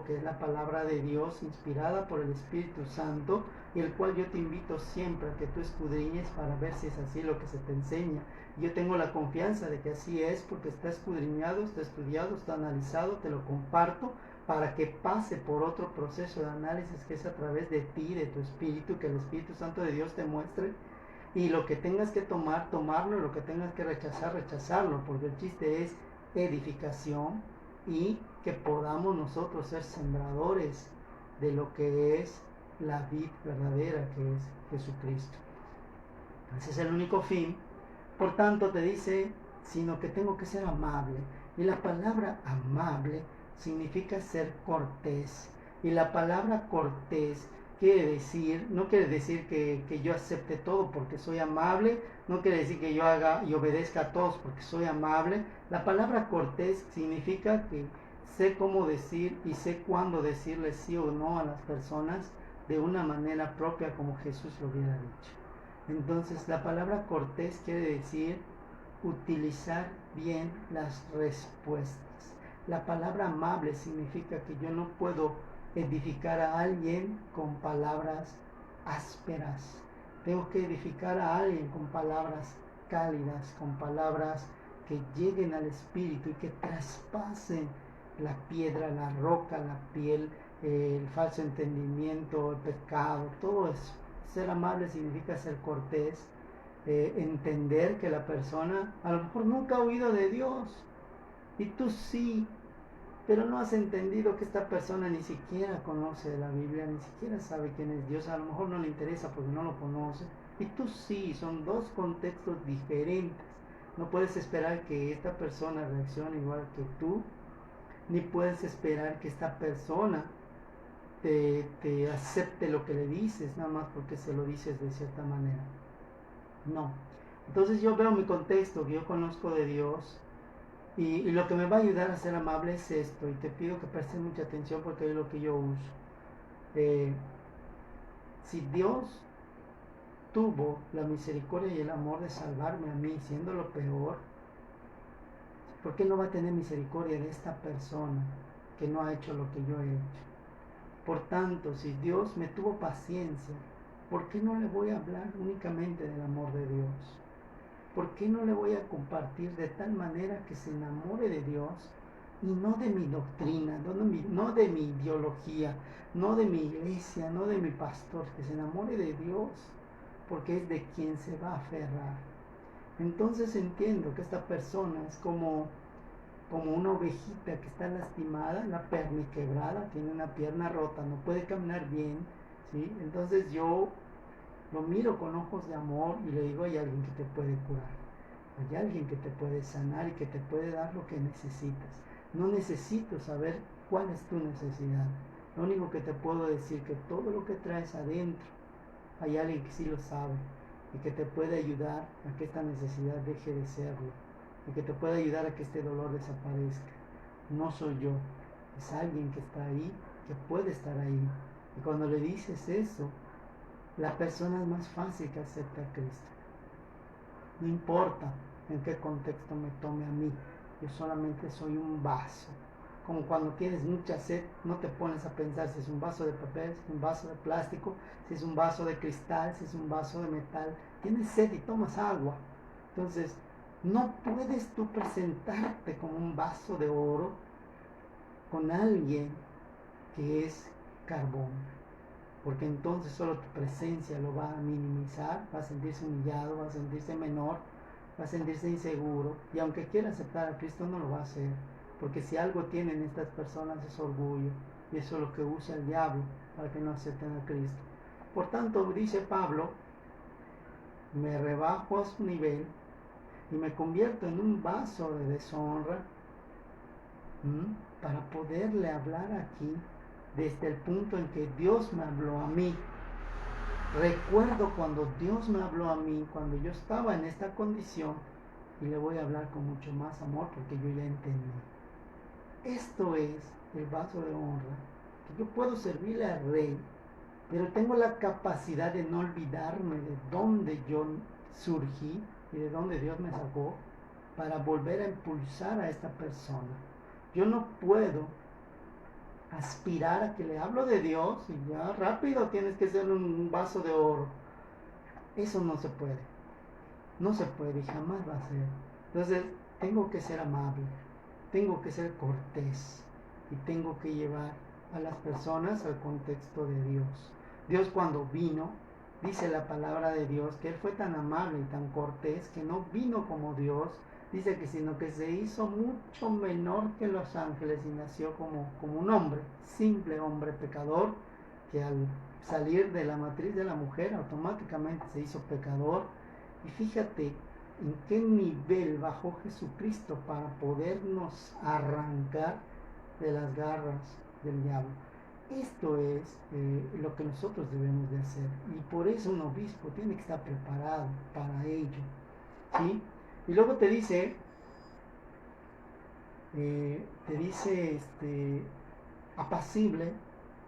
que es la palabra de Dios inspirada por el Espíritu Santo, y el cual yo te invito siempre a que tú escudriñes para ver si es así lo que se te enseña. Yo tengo la confianza de que así es porque está escudriñado, está estudiado, está analizado, te lo comparto para que pase por otro proceso de análisis que es a través de ti, de tu espíritu, que el Espíritu Santo de Dios te muestre. Y lo que tengas que tomar, tomarlo, lo que tengas que rechazar, rechazarlo, porque el chiste es edificación y que podamos nosotros ser sembradores de lo que es la vid verdadera, que es Jesucristo. Ese es el único fin. Por tanto, te dice, sino que tengo que ser amable. Y la palabra amable significa ser cortés. Y la palabra cortés quiere decir, no quiere decir que yo acepte todo porque soy amable, no quiere decir que yo haga y obedezca a todos porque soy amable. La palabra cortés significa que sé cómo decir y sé cuándo decirle sí o no a las personas de una manera propia como Jesús lo hubiera dicho. Entonces la palabra cortés quiere decir utilizar bien las respuestas. La palabra amable significa que yo no puedo edificar a alguien con palabras ásperas. Tengo que edificar a alguien con palabras cálidas, con palabras que lleguen al espíritu y que traspasen la piedra, la roca, la piel, el falso entendimiento, el pecado, todo eso. Ser amable significa ser cortés, entender que la persona a lo mejor nunca ha oído de Dios y tú sí, pero no has entendido que esta persona ni siquiera conoce la Biblia, ni siquiera sabe quién es Dios, a lo mejor no le interesa porque no lo conoce, y tú sí, son dos contextos diferentes. No puedes esperar que esta persona reaccione igual que tú, ni puedes esperar que esta persona te acepte lo que le dices, nada más porque se lo dices de cierta manera. No. Entonces yo veo mi contexto, que yo conozco de Dios, y lo que me va a ayudar a ser amable es esto, y te pido que prestes mucha atención porque es lo que yo uso. Si Dios tuvo la misericordia y el amor de salvarme a mí siendo lo peor, ¿por qué no va a tener misericordia de esta persona que no ha hecho lo que yo he hecho? Por tanto, si Dios me tuvo paciencia, ¿por qué no le voy a hablar únicamente del amor de Dios? ¿Por qué no le voy a compartir de tal manera que se enamore de Dios y no de mi doctrina, no de mi ideología, no de mi iglesia, no de mi pastor, que se enamore de Dios, porque es de quien se va a aferrar? Entonces entiendo que esta persona es como una ovejita que está lastimada, la perniquebrada, tiene una pierna rota, no puede caminar bien, ¿sí? Entonces yo lo miro con ojos de amor y le digo, hay alguien que te puede curar, hay alguien que te puede sanar y que te puede dar lo que necesitas. No necesito saber cuál es tu necesidad, lo único que te puedo decir que todo lo que traes adentro, hay alguien que sí lo sabe y que te puede ayudar a que esta necesidad deje de serlo y que te puede ayudar a que este dolor desaparezca. No soy yo, es alguien que está ahí, que puede estar ahí. Y cuando le dices eso, la persona es más fácil que acepte a Cristo. No importa en qué contexto me tome a mí, yo solamente soy un vaso. Como cuando tienes mucha sed, no te pones a pensar si es un vaso de papel, si es un vaso de plástico, si es un vaso de cristal, si es un vaso de metal. Tienes sed y tomas agua. Entonces, no puedes tú presentarte como un vaso de oro con alguien que es carbón, porque entonces solo tu presencia lo va a minimizar, va a sentirse humillado, va a sentirse menor, va a sentirse inseguro, y aunque quiera aceptar a Cristo no lo va a hacer, porque si algo tienen estas personas es orgullo, y eso es lo que usa el diablo para que no acepten a Cristo. Por tanto, dice Pablo, me rebajo a su nivel y me convierto en un vaso de deshonra para poderle hablar aquí desde el punto en que Dios me habló a mí. Recuerdo cuando Dios me habló a mí, cuando yo estaba en esta condición, y le voy a hablar con mucho más amor porque yo ya entendí. Esto es el vaso de honra, que yo puedo servirle al rey, pero tengo la capacidad de no olvidarme de dónde yo surgí y de dónde Dios me sacó para volver a impulsar a esta persona. Yo no puedo aspirar a que le hablo de Dios y ya rápido tienes que ser un vaso de oro. Eso no se puede. No se puede y jamás va a ser. Entonces, tengo que ser amable, tengo que ser cortés y tengo que llevar a las personas al contexto de Dios. Dios cuando vino, dice la palabra de Dios, que Él fue tan amable y tan cortés que no vino como Dios, dice que sino que se hizo mucho menor que los ángeles y nació como un hombre, simple hombre pecador, que al salir de la matriz de la mujer automáticamente se hizo pecador. Y fíjate en qué nivel bajó Jesucristo para podernos arrancar de las garras del diablo. Esto es lo que nosotros debemos de hacer, y por eso un obispo tiene que estar preparado para ello, ¿sí? Y luego te dice apacible,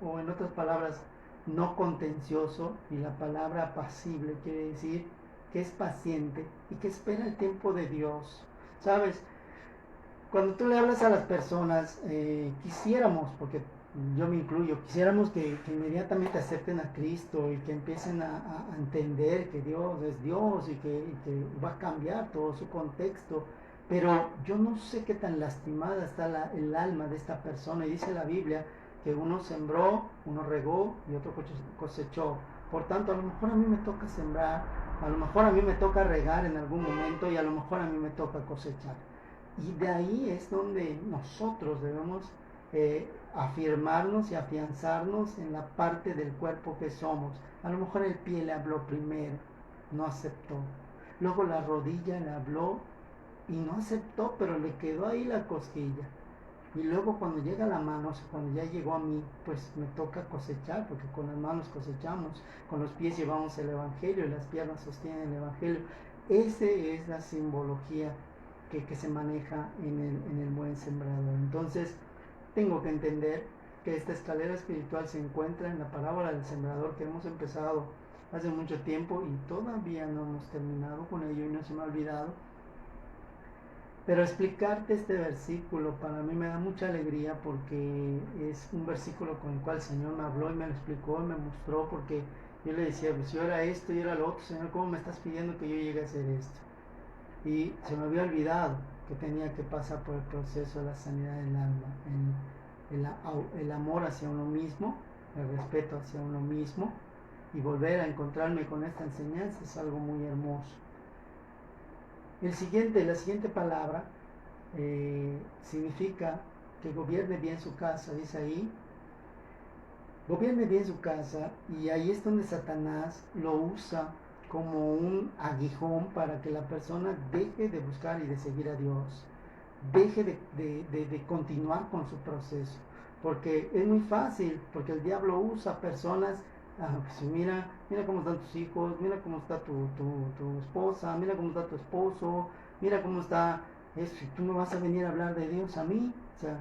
o en otras palabras, no contencioso, y la palabra apacible quiere decir que es paciente y que espera el tiempo de Dios. ¿Sabes? Cuando tú le hablas a las personas, quisiéramos, porque yo me incluyo, quisiéramos que inmediatamente acepten a Cristo y que empiecen a entender que Dios es Dios y que va a cambiar todo su contexto. Pero yo no sé qué tan lastimada está el alma de esta persona. Y dice la Biblia que uno sembró, uno regó y otro cosechó. Por tanto, a lo mejor a mí me toca sembrar, a lo mejor a mí me toca regar en algún momento y a lo mejor a mí me toca cosechar. Y de ahí es donde nosotros debemos afirmarnos y afianzarnos en la parte del cuerpo que somos. A lo mejor el pie le habló primero, no aceptó. Luego la rodilla le habló y no aceptó, pero le quedó ahí la cosquilla. Y luego cuando llega la mano, o sea, cuando ya llegó a mí, pues me toca cosechar, porque con las manos cosechamos, con los pies llevamos el Evangelio y las piernas sostienen el Evangelio. Esa es la simbología que se maneja en el buen sembrador. Entonces, tengo que entender que esta escalera espiritual se encuentra en la parábola del sembrador, que hemos empezado hace mucho tiempo y todavía no hemos terminado con ello y no se me ha olvidado. Pero explicarte este versículo para mí me da mucha alegría, porque es un versículo con el cual el Señor me habló y me lo explicó y me mostró, porque yo le decía, pues yo era esto y era lo otro, Señor, ¿cómo me estás pidiendo que yo llegue a hacer esto? Y se me había olvidado que tenía que pasar por el proceso de la sanidad del alma, el amor hacia uno mismo, el respeto hacia uno mismo, y volver a encontrarme con esta enseñanza es algo muy hermoso. La siguiente palabra significa que gobierne bien su casa, dice ahí, gobierne bien su casa, y ahí es donde Satanás lo usa como un aguijón para que la persona deje de buscar y de seguir a Dios, deje de continuar con su proceso, porque es muy fácil, porque el diablo usa personas. Pues mira cómo están tus hijos, mira cómo está tu esposa, mira cómo está tu esposo, mira cómo está eso, y tú me vas a venir a hablar de Dios a mí. O sea,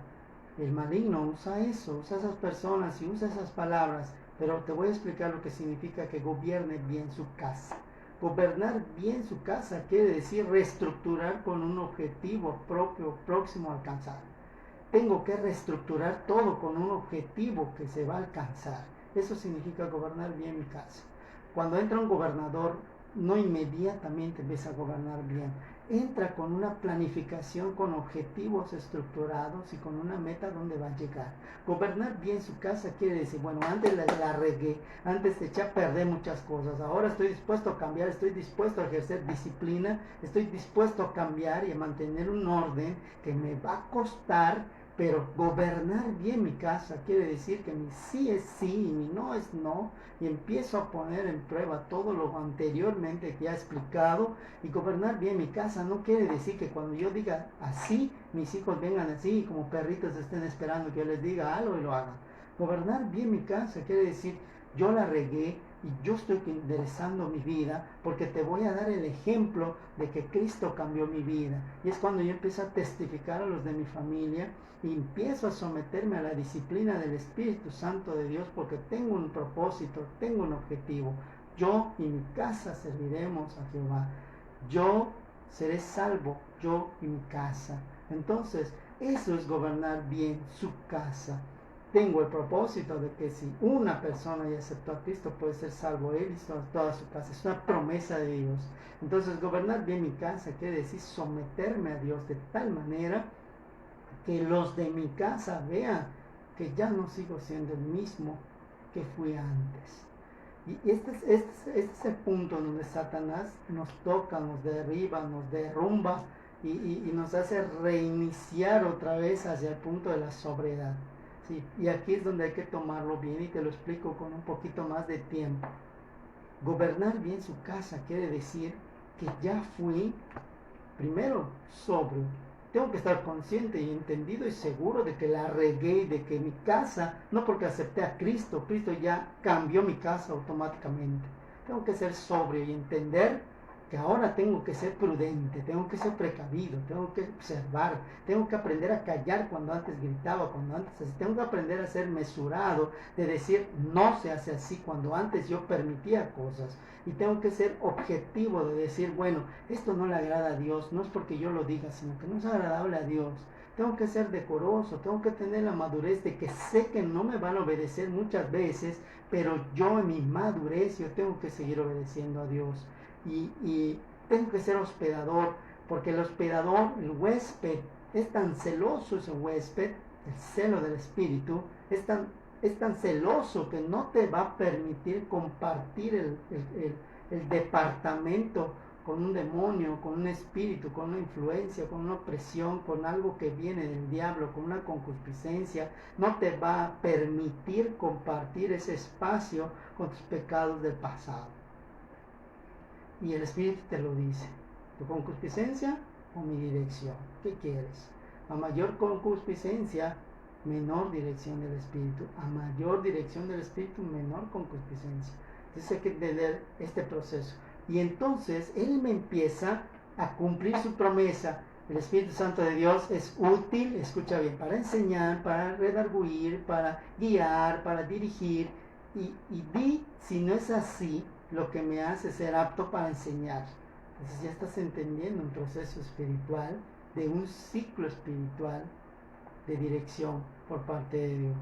el maligno usa eso, usa esas personas y usa esas palabras. Pero te voy a explicar lo que significa que gobierne bien su casa. Gobernar bien su casa quiere decir reestructurar con un objetivo propio, próximo a alcanzar. Tengo que reestructurar todo con un objetivo que se va a alcanzar. Eso significa gobernar bien mi casa. Cuando entra un gobernador, no inmediatamente empieza a gobernar bien. Entra con una planificación, con objetivos estructurados y con una meta donde va a llegar. Gobernar bien su casa quiere decir, bueno, antes la regué, antes eché a perder muchas cosas, ahora estoy dispuesto a cambiar, estoy dispuesto a ejercer disciplina, estoy dispuesto a cambiar y a mantener un orden que me va a costar. Pero gobernar bien mi casa quiere decir que mi sí es sí y mi no es no, y empiezo a poner en prueba todo lo anteriormente que ya he explicado. Y gobernar bien mi casa no quiere decir que cuando yo diga así, mis hijos vengan así y como perritos estén esperando que yo les diga algo y lo hagan. Gobernar bien mi casa quiere decir, yo la regué y yo estoy enderezando mi vida porque te voy a dar el ejemplo de que Cristo cambió mi vida. Y es cuando yo empiezo a testificar a los de mi familia y empiezo a someterme a la disciplina del Espíritu Santo de Dios porque tengo un propósito, tengo un objetivo. Yo y mi casa serviremos a Jehová. Yo seré salvo, yo y mi casa. Entonces, eso es gobernar bien su casa. Tengo el propósito de que si una persona ya aceptó a Cristo, puede ser salvo él y toda su casa. Es una promesa de Dios. Entonces, gobernar bien mi casa quiere decir someterme a Dios de tal manera que los de mi casa vean que ya no sigo siendo el mismo que fui antes. Y este es el punto donde Satanás nos toca, nos derriba, nos derrumba y nos hace reiniciar otra vez hacia el punto de la sobriedad. Sí, y aquí es donde hay que tomarlo bien y te lo explico con un poquito más de tiempo. Gobernar bien su casa quiere decir que ya fui primero sobrio. Tengo que estar consciente y entendido y seguro de que la regué, de que mi casa, no porque acepté a Cristo, Cristo ya cambió mi casa automáticamente. Tengo que ser sobrio y entender que ahora tengo que ser prudente, tengo que ser precavido, tengo que observar, tengo que aprender a callar cuando antes gritaba, cuando antes tengo que aprender a ser mesurado, de decir no se hace así cuando antes yo permitía cosas. Y tengo que ser objetivo de decir, bueno, esto no le agrada a Dios, no es porque yo lo diga, sino que no es agradable a Dios. Tengo que ser decoroso, tengo que tener la madurez de que sé que no me van a obedecer muchas veces, pero yo en mi madurez yo tengo que seguir obedeciendo a Dios. Y tengo que ser hospedador, porque el hospedador, el huésped, es tan celoso ese huésped, el celo del Espíritu, es tan celoso que no te va a permitir compartir el departamento con un demonio, con un espíritu, con una influencia, con una opresión, con algo que viene del diablo, con una concupiscencia. No te va a permitir compartir ese espacio con tus pecados del pasado. Y el Espíritu te lo dice. ¿Tu concupiscencia o mi dirección? ¿Qué quieres? A mayor concupiscencia, menor dirección del Espíritu. A mayor dirección del Espíritu, menor concupiscencia. Entonces hay que entender este proceso. Y entonces Él me empieza a cumplir su promesa. El Espíritu Santo de Dios es útil, escucha bien, para enseñar, para redarguir, para guiar, para dirigir. Y di, si no es así, lo que me hace ser apto para enseñar. Entonces ya estás entendiendo un proceso espiritual, de un ciclo espiritual de dirección por parte de Dios.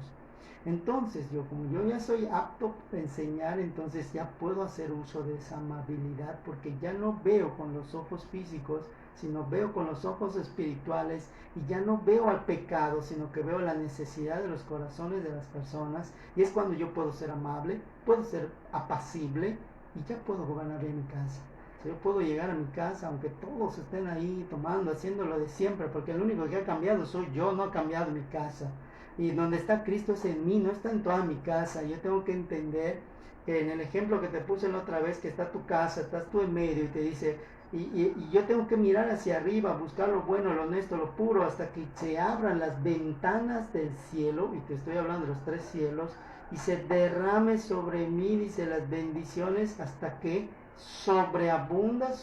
Entonces como yo ya soy apto para enseñar, entonces ya puedo hacer uso de esa amabilidad, porque ya no veo con los ojos físicos, sino veo con los ojos espirituales, y ya no veo al pecado, sino que veo la necesidad de los corazones de las personas, y es cuando yo puedo ser amable, puedo ser apacible, y ya puedo gobernar bien mi casa. Yo puedo llegar a mi casa, aunque todos estén ahí tomando, haciendo lo de siempre, porque el único que ha cambiado soy yo, no ha cambiado mi casa. Y donde está Cristo es en mí, no está en toda mi casa. Yo tengo que entender que en el ejemplo que te puse la otra vez, que está tu casa, estás tú en medio y te dice, y yo tengo que mirar hacia arriba, buscar lo bueno, lo honesto, lo puro, hasta que se abran las ventanas del cielo, y te estoy hablando de los 3 cielos, y se derrame sobre mí, dice, las bendiciones, hasta que sobreabunda, o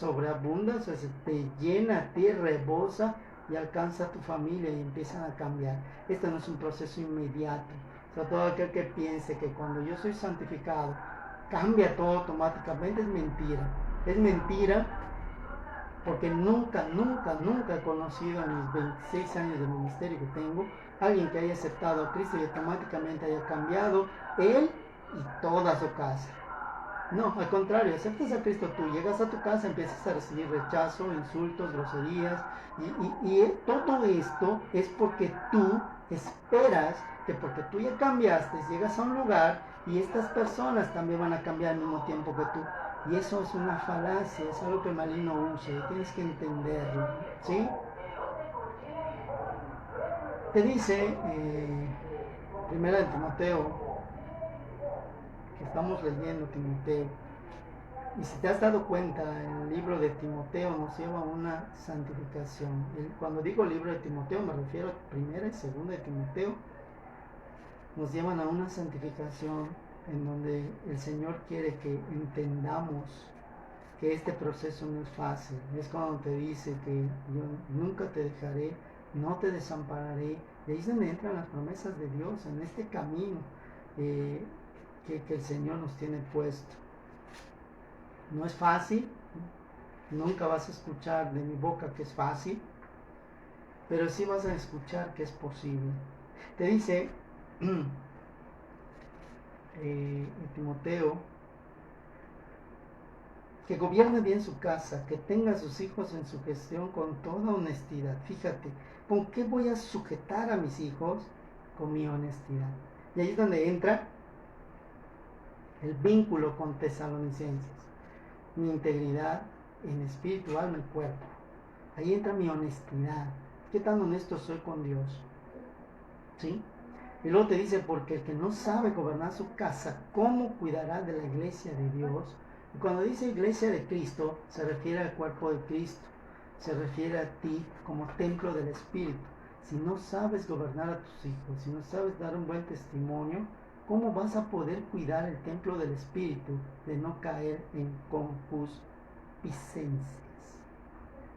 sea, se te llena a ti, rebosa y alcanza a tu familia y empiezan a cambiar. Esto no es un proceso inmediato. O sea, todo aquel que piense que cuando yo soy santificado cambia todo automáticamente es mentira. Es mentira, porque nunca he conocido en mis 26 años de ministerio que tengo alguien que haya aceptado a Cristo y automáticamente haya cambiado él y toda su casa. No, al contrario, aceptas a Cristo tú, llegas a tu casa, empiezas a recibir rechazo, insultos, groserías, y todo esto es porque tú esperas que porque tú ya cambiaste, llegas a un lugar y estas personas también van a cambiar al mismo tiempo que tú. Y eso es una falacia, es algo que el maligno usa y tienes que entenderlo, ¿sí? Te dice, primera de Timoteo, que estamos leyendo Timoteo, y si te has dado cuenta, el libro de Timoteo nos lleva a una santificación. Cuando digo libro de Timoteo me refiero a primera y segunda de Timoteo, nos llevan a una santificación en donde el Señor quiere que entendamos que este proceso no es fácil. Es cuando te dice que yo nunca te dejaré, no te desampararé. Y ahí es donde entran las promesas de Dios, en este camino que el Señor nos tiene puesto. No es fácil, nunca vas a escuchar de mi boca que es fácil, pero sí vas a escuchar que es posible. Te dice Timoteo que gobierne bien su casa, que tenga a sus hijos en su gestión con toda honestidad. Fíjate, ¿con qué voy a sujetar a mis hijos? Con mi honestidad. Y ahí es donde entra el vínculo con Tesalonicenses. Mi integridad en espíritu, alma y cuerpo. Ahí entra mi honestidad. ¿Qué tan honesto soy con Dios? ¿Sí? Y luego te dice, porque el que no sabe gobernar su casa, ¿cómo cuidará de la iglesia de Dios? Y cuando dice iglesia de Cristo, se refiere al cuerpo de Cristo, se refiere a ti como templo del Espíritu. Si no sabes gobernar a tus hijos, si no sabes dar un buen testimonio, ¿cómo vas a poder cuidar el templo del Espíritu de no caer en concupiscencias?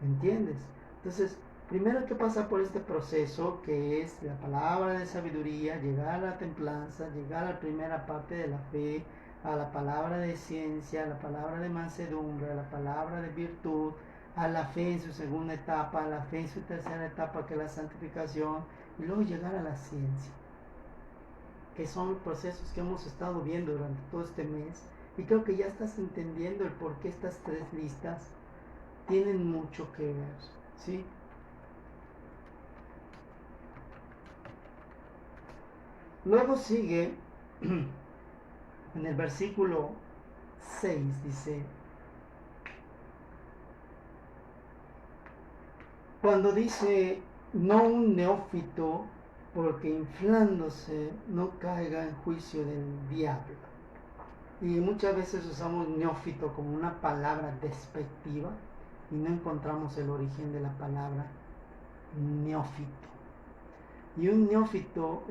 ¿Entiendes? Entonces, primero hay que pasar por este proceso que es la palabra de sabiduría, llegar a la templanza, llegar a la primera parte de la fe, a la palabra de ciencia, a la palabra de mansedumbre, a la palabra de virtud, a la fe en su segunda etapa, a la fe en su tercera etapa que es la santificación, y luego llegar a la ciencia, que son procesos que hemos estado viendo durante todo este mes, y creo que ya estás entendiendo el por qué estas tres listas tienen mucho que ver, ¿sí? Luego sigue en el versículo 6, dice, cuando dice no un neófito, porque inflándose no caiga en juicio del diablo. Y muchas veces usamos neófito como una palabra despectiva y no encontramos el origen de la palabra neófito. Y un neófito,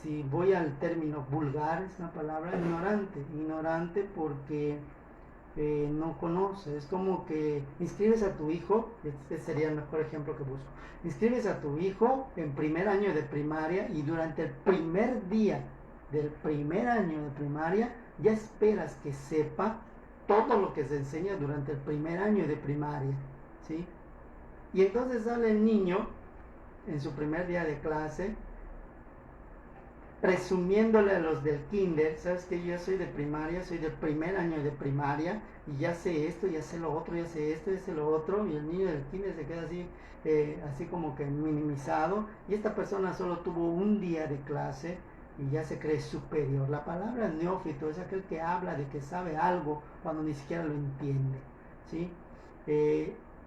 si voy al término vulgar, es una palabra ignorante porque no conoce. Es como que inscribes a tu hijo, este sería el mejor ejemplo que busco, inscribes a tu hijo en primer año de primaria y durante el primer día del primer año de primaria ya esperas que sepa todo lo que se enseña durante el primer año de primaria, ¿sí? Y entonces sale el niño en su primer día de clase presumiéndole a los del kinder, sabes que yo soy de primaria, soy del primer año de primaria y ya sé esto, ya sé lo otro, ya sé esto, ya sé lo otro, y el niño del kinder se queda así como que minimizado, y esta persona solo tuvo un día de clase y ya se cree superior. La palabra neófito es aquel que habla de que sabe algo cuando ni siquiera lo entiende, ¿sí?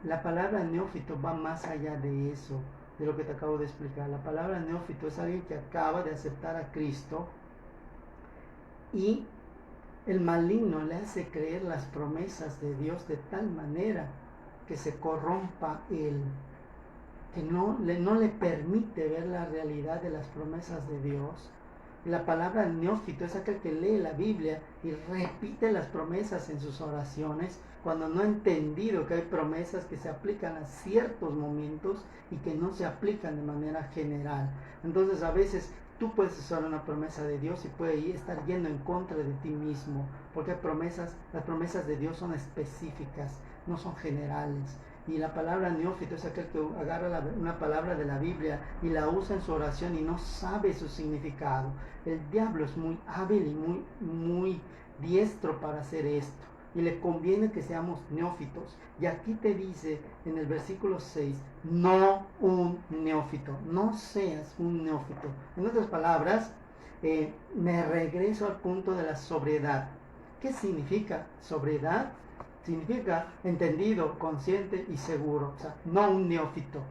La palabra neófito va más allá de eso, de lo que te acabo de explicar. La palabra neófito es alguien que acaba de aceptar a Cristo y el maligno le hace creer las promesas de Dios de tal manera que se corrompa él, que no le permite ver la realidad de las promesas de Dios. La palabra neófito es aquel que lee la Biblia y repite las promesas en sus oraciones cuando no ha entendido que hay promesas que se aplican a ciertos momentos y que no se aplican de manera general. Entonces a veces tú puedes usar una promesa de Dios y puede estar yendo en contra de ti mismo, porque las promesas de Dios son específicas, no son generales. Y la palabra neófito es aquel que agarra una palabra de la Biblia y la usa en su oración y no sabe su significado. El diablo es muy hábil y muy diestro para hacer esto. Y le conviene que seamos neófitos. Y aquí te dice en el versículo 6, no un neófito, no seas un neófito. En otras palabras, me regreso al punto de la sobriedad. ¿Qué significa sobriedad? Significa entendido, consciente y seguro. O sea, no un neófito,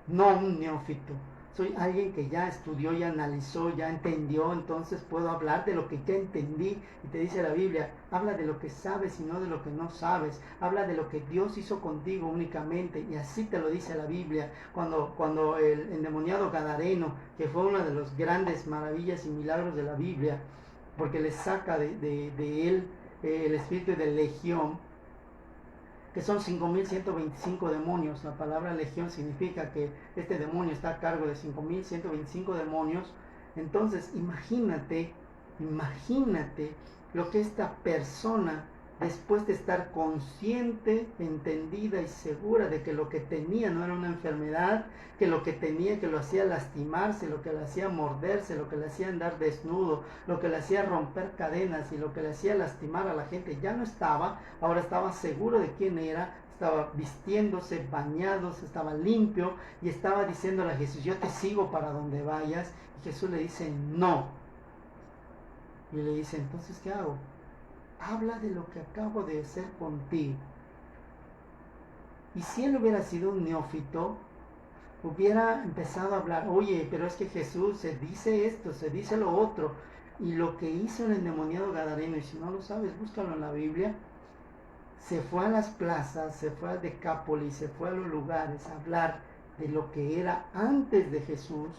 no un neófito. Soy alguien que ya estudió, ya analizó, ya entendió, entonces puedo hablar de lo que ya entendí. Y te dice la Biblia, habla de lo que sabes y no de lo que no sabes. Habla de lo que Dios hizo contigo únicamente. Y así te lo dice la Biblia. Cuando el endemoniado gadareno, que fue una de las grandes maravillas y milagros de la Biblia, porque le saca de él el espíritu de legión, que son 5.125 demonios. La palabra legión significa que este demonio está a cargo de 5.125 demonios. Entonces imagínate lo que esta persona, después de estar consciente, entendida y segura de que lo que tenía no era una enfermedad, que lo que tenía, que lo hacía lastimarse, lo que le hacía morderse, lo que le hacía andar desnudo, lo que le hacía romper cadenas y lo que le hacía lastimar a la gente, ya no estaba. Ahora estaba seguro de quién era, estaba vistiéndose, bañándose, estaba limpio y estaba diciéndole a Jesús: yo te sigo para donde vayas. Y Jesús le dice: no. Y le dice: entonces, ¿qué hago? Habla de lo que acabo de hacer contigo. Y si él hubiera sido un neófito, hubiera empezado a hablar: oye, pero es que Jesús se dice esto, se dice lo otro. Y lo que hizo el endemoniado gadareno, y si no lo sabes, búscalo en la Biblia, se fue a las plazas, se fue a Decápolis, se fue a los lugares a hablar de lo que era antes de Jesús,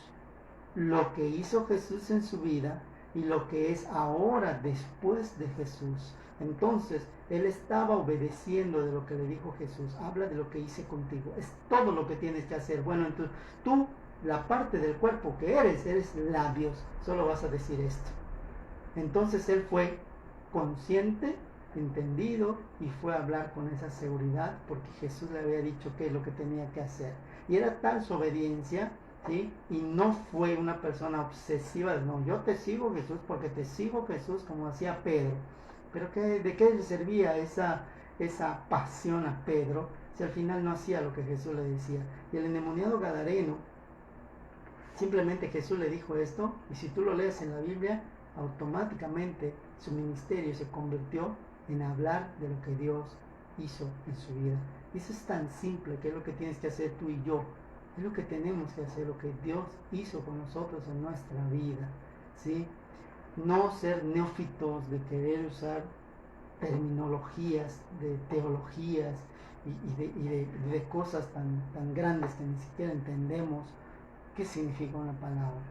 lo que hizo Jesús en su vida y lo que es ahora después de Jesús. Entonces, él estaba obedeciendo de lo que le dijo Jesús. Habla de lo que hice contigo. Es todo lo que tienes que hacer. Bueno, entonces tú, la parte del cuerpo que eres labios. Solo vas a decir esto. Entonces él fue consciente, entendido, y fue a hablar con esa seguridad porque Jesús le había dicho qué es lo que tenía que hacer. Y era tal su obediencia, ¿sí? Y no fue una persona obsesiva de: no, yo te sigo, Jesús, porque te sigo, Jesús, como hacía Pedro. Pero ¿de qué le servía esa pasión a Pedro si al final no hacía lo que Jesús le decía? Y el endemoniado gadareno, simplemente Jesús le dijo esto, y si tú lo lees en la Biblia, automáticamente su ministerio se convirtió en hablar de lo que Dios hizo en su vida. Y eso es tan simple, que es lo que tienes que hacer tú y yo. Es lo que tenemos que hacer, lo que Dios hizo con nosotros en nuestra vida, ¿sí? No ser neófitos de querer usar terminologías, de teologías y de cosas tan grandes que ni siquiera entendemos qué significa una palabra.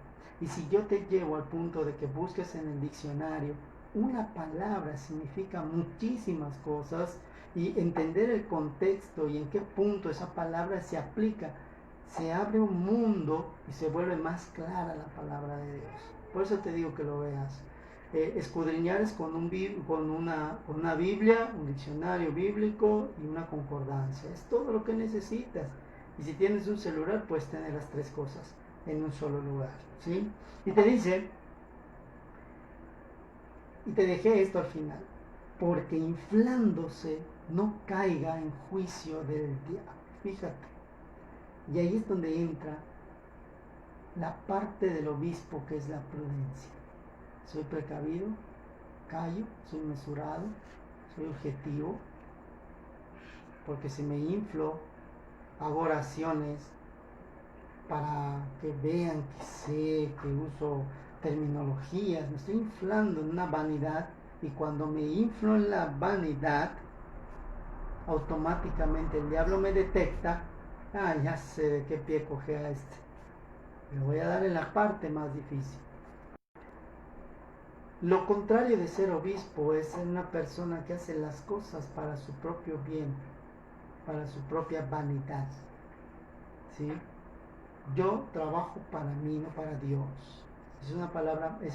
Y si yo te llevo al punto de que busques en el diccionario, una palabra significa muchísimas cosas, y entender el contexto y en qué punto esa palabra se aplica, se abre un mundo y se vuelve más clara la palabra de Dios. Por eso te digo que lo veas. Escudriñar es con una Biblia, un diccionario bíblico y una concordancia. Es todo lo que necesitas. Y si tienes un celular, puedes tener las tres cosas en un solo lugar, ¿sí? Y te dice, y te dejé esto al final: porque inflándose no caiga en juicio del diablo. Fíjate. Y ahí es donde entra la parte del obispo, que es la prudencia. Soy precavido, callo, soy mesurado, soy objetivo, porque si me inflo, hago oraciones para que vean que sé, que uso terminologías, me estoy inflando en una vanidad, y cuando me inflo en la vanidad, automáticamente el diablo me detecta: ya sé de qué pie cojea este, le voy a dar en la parte más difícil. Lo contrario de ser obispo es ser una persona que hace las cosas para su propio bien, para su propia vanidad, ¿sí? Yo trabajo para mí, no para Dios. Es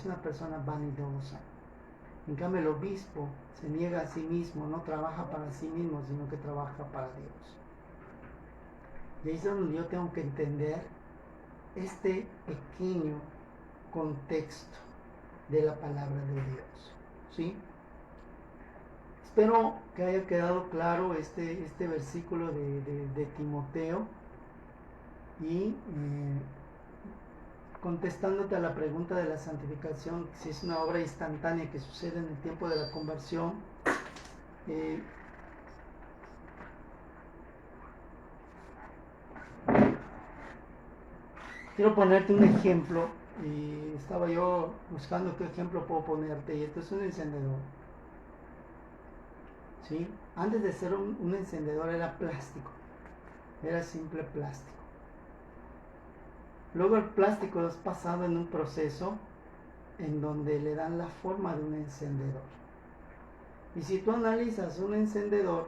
una persona vanidosa. En cambio, el obispo se niega a sí mismo, no trabaja para sí mismo, sino que trabaja para Dios. Y ahí es donde yo tengo que entender este pequeño contexto de la palabra de Dios, ¿sí? Espero que haya quedado claro este versículo de Timoteo. Y contestándote a la pregunta de la santificación, si es una obra instantánea que sucede en el tiempo de la conversión, quiero ponerte un ejemplo. Y estaba yo buscando qué ejemplo puedo ponerte, y esto es un encendedor, ¿sí? Antes de ser un encendedor era plástico, era simple plástico. Luego el plástico es pasado en un proceso en donde le dan la forma de un encendedor. Y si tú analizas un encendedor,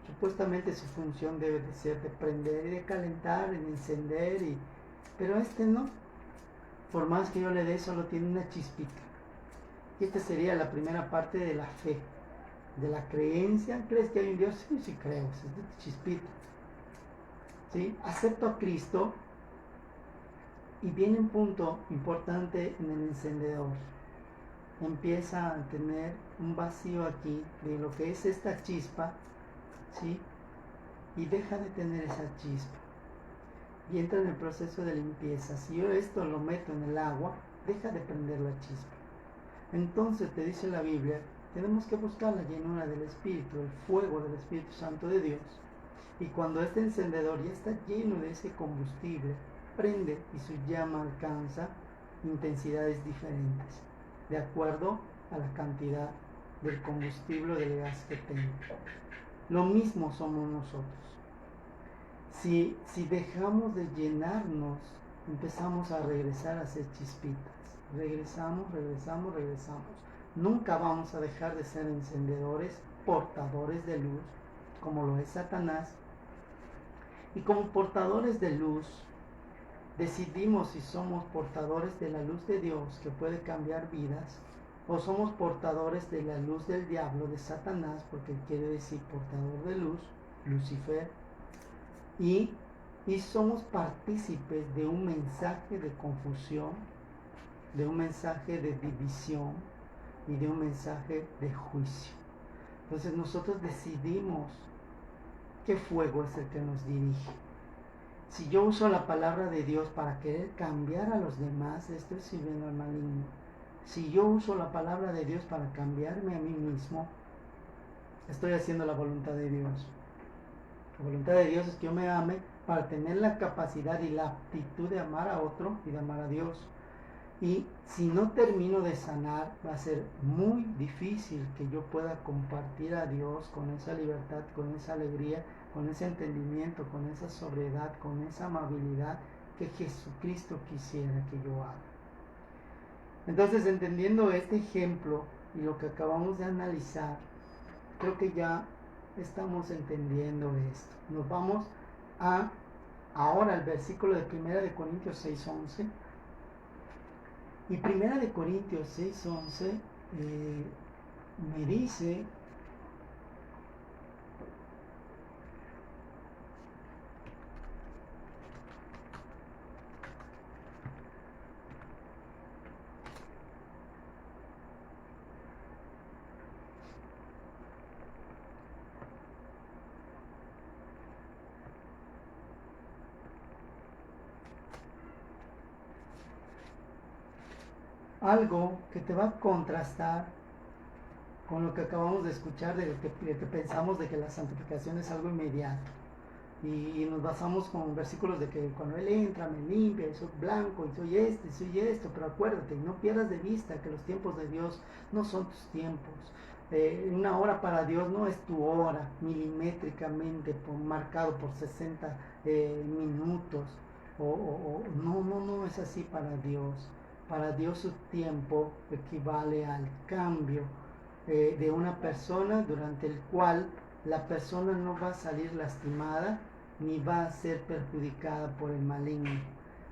supuestamente su función debe de ser de prender y de calentar, de encender, pero este no. Por más que yo le dé, solo tiene una chispita. Y esta sería la primera parte de la fe, de la creencia. ¿Crees que hay un Dios? Sí, sí creo, es de chispita. ¿Sí? Acepto a Cristo y viene un punto importante en el encendedor. Empieza a tener un vacío aquí de lo que es esta chispa, ¿sí? Y deja de tener esa chispa. Y entra en el proceso de limpieza. Si yo esto lo meto en el agua, deja de prender la chispa. Entonces te dice la Biblia, tenemos que buscar la llenura del Espíritu, el fuego del Espíritu Santo de Dios. Y cuando este encendedor ya está lleno de ese combustible, prende y su llama alcanza intensidades diferentes, de acuerdo a la cantidad del combustible o del gas que tenga. Lo mismo somos nosotros. Si dejamos de llenarnos, empezamos a regresar a ser chispitas. Regresamos. Nunca vamos a dejar de ser encendedores, portadores de luz, como lo es Satanás. Y como portadores de luz, decidimos si somos portadores de la luz de Dios, que puede cambiar vidas, o somos portadores de la luz del diablo, de Satanás, porque quiere decir portador de luz, Lucifer, y somos partícipes de un mensaje de confusión, de un mensaje de división y de un mensaje de juicio. Entonces nosotros decidimos qué fuego es el que nos dirige. Si yo uso la palabra de Dios para querer cambiar a los demás, estoy sirviendo al maligno. Si yo uso la palabra de Dios para cambiarme a mí mismo, estoy haciendo la voluntad de Dios. La voluntad de Dios es que yo me ame para tener la capacidad y la aptitud de amar a otro y de amar a Dios. Y si no termino de sanar, va a ser muy difícil que yo pueda compartir a Dios con esa libertad, con esa alegría, con ese entendimiento, con esa sobriedad, con esa amabilidad que Jesucristo quisiera que yo haga. Entonces, entendiendo este ejemplo y lo que acabamos de analizar, creo que ya estamos entendiendo esto. Nos vamos ahora al versículo de 1 Corintios 6:11. Y 1 Corintios 6:11 me dice: algo que te va a contrastar con lo que acabamos de escuchar, de que pensamos de que la santificación es algo inmediato. Y nos basamos con versículos de que cuando Él entra, me limpia, y soy blanco, y soy esto, pero acuérdate, no pierdas de vista que los tiempos de Dios no son tus tiempos. Una hora para Dios no es tu hora, milimétricamente marcado por 60 minutos. No es así para Dios. Para Dios su tiempo equivale al cambio de una persona, durante el cual la persona no va a salir lastimada ni va a ser perjudicada por el maligno.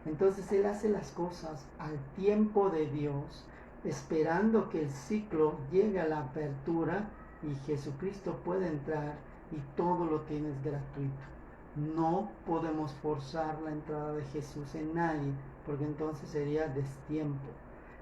Entonces Él hace las cosas al tiempo de Dios, esperando que el ciclo llegue a la apertura y Jesucristo pueda entrar y todo lo tienes gratuito. No podemos forzar la entrada de Jesús en nadie, porque entonces sería destiempo.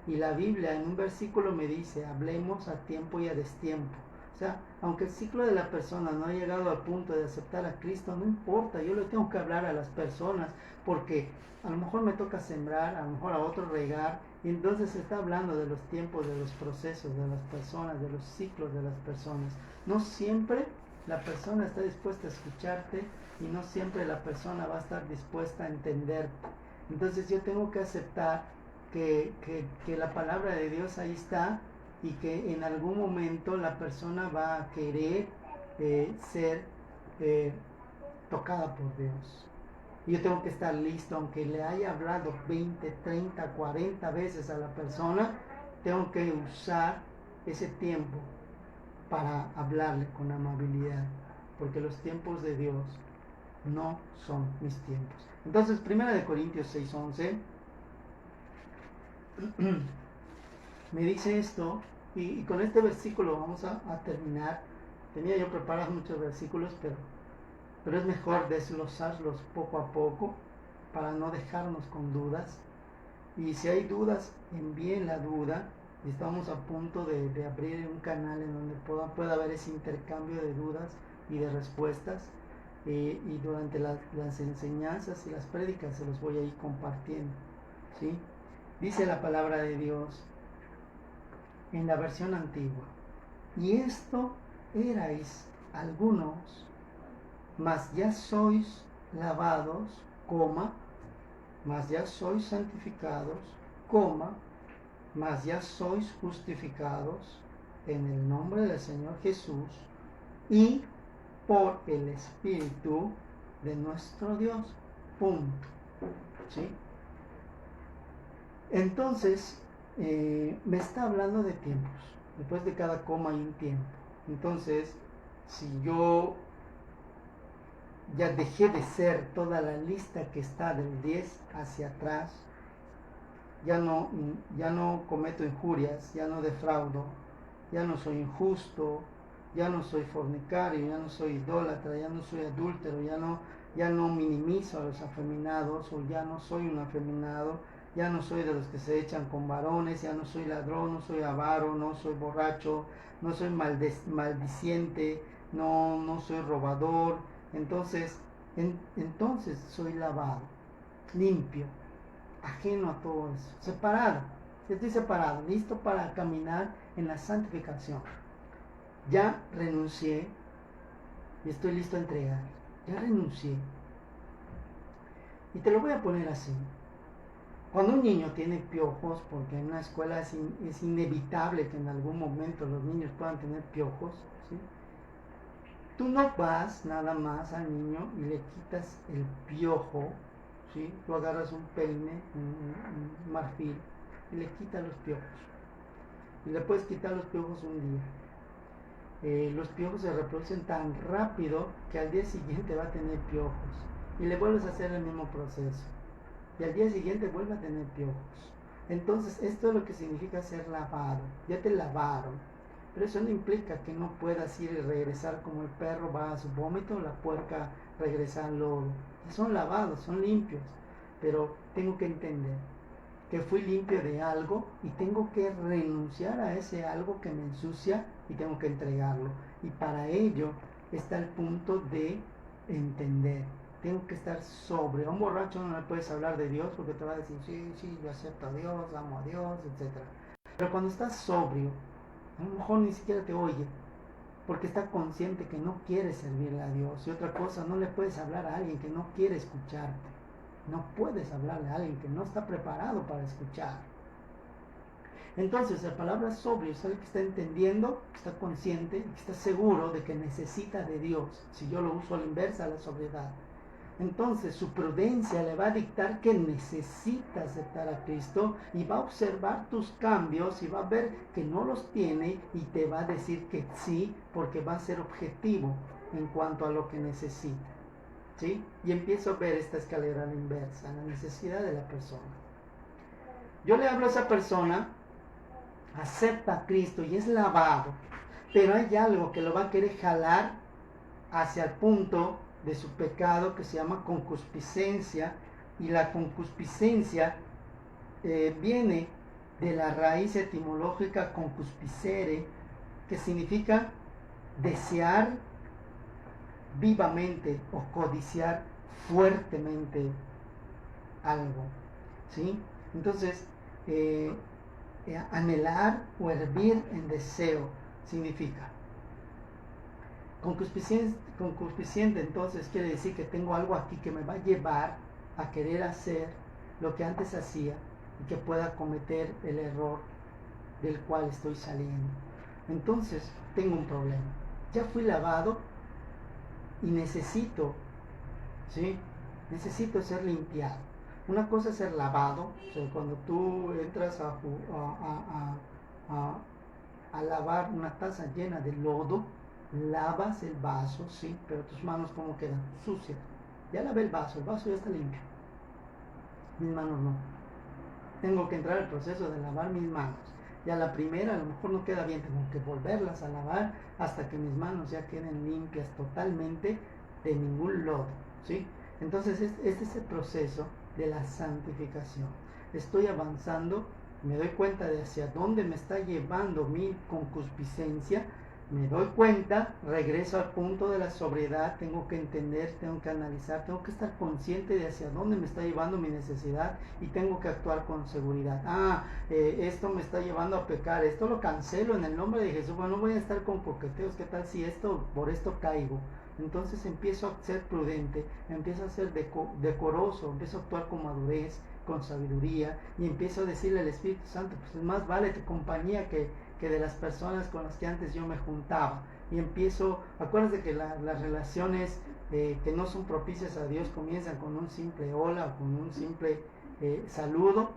Y la Biblia en un versículo me dice: hablemos a tiempo y a destiempo. O sea, aunque el ciclo de la persona no ha llegado al punto de aceptar a Cristo, no importa, yo le tengo que hablar a las personas, porque a lo mejor me toca sembrar, a lo mejor a otro regar, y entonces se está hablando de los tiempos, de los procesos de las personas, de los ciclos de las personas. No siempre la persona está dispuesta a escucharte y no siempre la persona va a estar dispuesta a entenderte. Entonces yo tengo que aceptar que la palabra de Dios ahí está, y que en algún momento la persona va a querer ser tocada por Dios. Y yo tengo que estar listo, aunque le haya hablado 20, 30, 40 veces a la persona, tengo que usar ese tiempo para hablarle con amabilidad, porque los tiempos de Dios no son mis tiempos. Entonces, 1 Corintios 6:11 me dice esto, y con este versículo vamos a terminar. Tenía yo preparados muchos versículos, pero es mejor desglosarlos poco a poco para no dejarnos con dudas. Y si hay dudas, envíen la duda. Estamos a punto de abrir un canal en donde pueda haber ese intercambio de dudas y de respuestas. Y durante las enseñanzas y las prédicas se los voy a ir compartiendo, ¿sí? Dice la palabra de Dios en la versión antigua: y esto erais algunos, mas ya sois lavados, mas ya sois santificados, mas ya sois justificados en el nombre del Señor Jesús y por el Espíritu de nuestro Dios. Punto. ¿Sí? Entonces, me está hablando de tiempos. Después de cada coma hay un tiempo. Entonces, si yo ya dejé de ser toda la lista que está del 10 hacia atrás, ya no cometo injurias, ya no defraudo, ya no soy injusto, ya no soy fornicario, ya no soy idólatra, ya no soy adúltero, ya no minimizo a los afeminados, o ya no soy un afeminado, ya no soy de los que se echan con varones, ya no soy ladrón, no soy avaro, no soy borracho, no soy maldiciente, no soy robador. Entonces soy lavado, limpio, ajeno a todo eso, separado. Estoy separado, listo para caminar en la santificación. Ya renuncié y estoy listo a entregar. Ya renuncié. Y te lo voy a poner así. Cuando un niño tiene piojos, porque en una escuela es inevitable que en algún momento los niños puedan tener piojos, ¿sí? Tú no vas nada más al niño y le quitas el piojo, ¿sí? Tú agarras un peine, un marfil, y le quitas los piojos. Y le puedes quitar los piojos un día. Los piojos se reproducen tan rápido que al día siguiente va a tener piojos. Y le vuelves a hacer el mismo proceso. Y al día siguiente vuelve a tener piojos. Entonces, esto es lo que significa ser lavado. Ya te lavaron. Pero eso no implica que no puedas ir y regresar como el perro va a su vómito, la puerca regresa al lodo. Son lavados, son limpios. Pero tengo que entender que fui limpio de algo y tengo que renunciar a ese algo que me ensucia y tengo que entregarlo. Y para ello está el punto de entender. Tengo que estar sobrio. A un borracho no le puedes hablar de Dios porque te va a decir, sí, yo acepto a Dios, amo a Dios, etc. Pero cuando estás sobrio, a lo mejor ni siquiera te oye, porque está consciente que no quiere servirle a Dios. Y otra cosa, no le puedes hablar a alguien que no quiere escucharte. No puedes hablarle a alguien que no está preparado para escuchar. Entonces, la palabra sobrio es alguien que está entendiendo, que está consciente, que está seguro de que necesita de Dios. Si yo lo uso a la inversa, a la sobriedad. Entonces, su prudencia le va a dictar que necesita aceptar a Cristo y va a observar tus cambios y va a ver que no los tiene y te va a decir que sí, porque va a ser objetivo en cuanto a lo que necesita. ¿Sí? Y empiezo a ver esta escalera a la inversa, la necesidad de la persona. Yo le hablo a esa persona, acepta a Cristo y es lavado, pero hay algo que lo va a querer jalar hacia el punto de su pecado que se llama concupiscencia, y la concupiscencia viene de la raíz etimológica concupiscere, que significa desear vivamente o codiciar fuertemente algo, ¿sí? Entonces, anhelar o hervir en deseo significa concupiscente. Entonces quiere decir que tengo algo aquí que me va a llevar a querer hacer lo que antes hacía y que pueda cometer el error del cual estoy saliendo. Entonces tengo un problema. Ya fui lavado y necesito ser limpiado. Una cosa es ser lavado, o sea, cuando tú entras a lavar una taza llena de lodo, lavas el vaso, sí, pero tus manos ¿cómo quedan? Sucias. Ya lavé el vaso ya está limpio. Mis manos no. Tengo que entrar al proceso de lavar mis manos. Ya la primera a lo mejor no queda bien, tengo que volverlas a lavar hasta que mis manos ya queden limpias totalmente de ningún lodo, ¿sí? Entonces este es el proceso de la santificación. Estoy avanzando, me doy cuenta de hacia dónde me está llevando mi concupiscencia, me doy cuenta, regreso al punto de la sobriedad, tengo que entender, tengo que analizar, tengo que estar consciente de hacia dónde me está llevando mi necesidad y tengo que actuar con seguridad. Esto me está llevando a pecar, esto lo cancelo en el nombre de Jesús. Bueno, no voy a estar con coqueteos, ¿qué tal si por esto caigo? Entonces empiezo a ser prudente, empiezo a ser decoroso, empiezo a actuar con madurez, con sabiduría, y empiezo a decirle al Espíritu Santo, pues más vale tu compañía que de las personas con las que antes yo me juntaba. Y empiezo, acuérdate que las relaciones que no son propicias a Dios comienzan con un simple hola o con un simple saludo,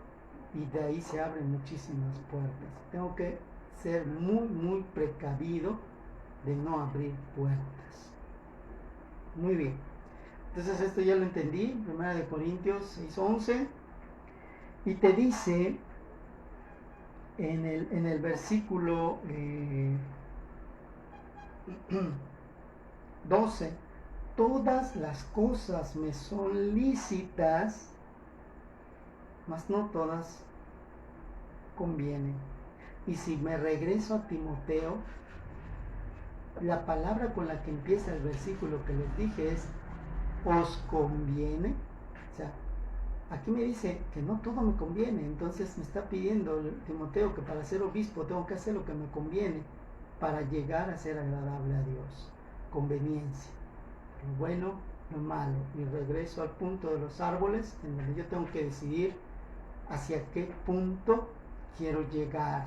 y de ahí se abren muchísimas puertas. Tengo que ser muy precavido de no abrir puertas. Muy bien, entonces esto ya lo entendí. 1 Corintios 6:11, y te dice en el versículo 12, todas las cosas me son lícitas, mas no todas convienen. Y si me regreso a Timoteo, la palabra con la que empieza el versículo que les dije es ¿os conviene? O sea, aquí me dice que no todo me conviene. Entonces me está pidiendo Timoteo que para ser obispo tengo que hacer lo que me conviene para llegar a ser agradable a Dios. Conveniencia, lo bueno, lo malo. Y regreso al punto de los árboles, en donde yo tengo que decidir hacia qué punto quiero llegar.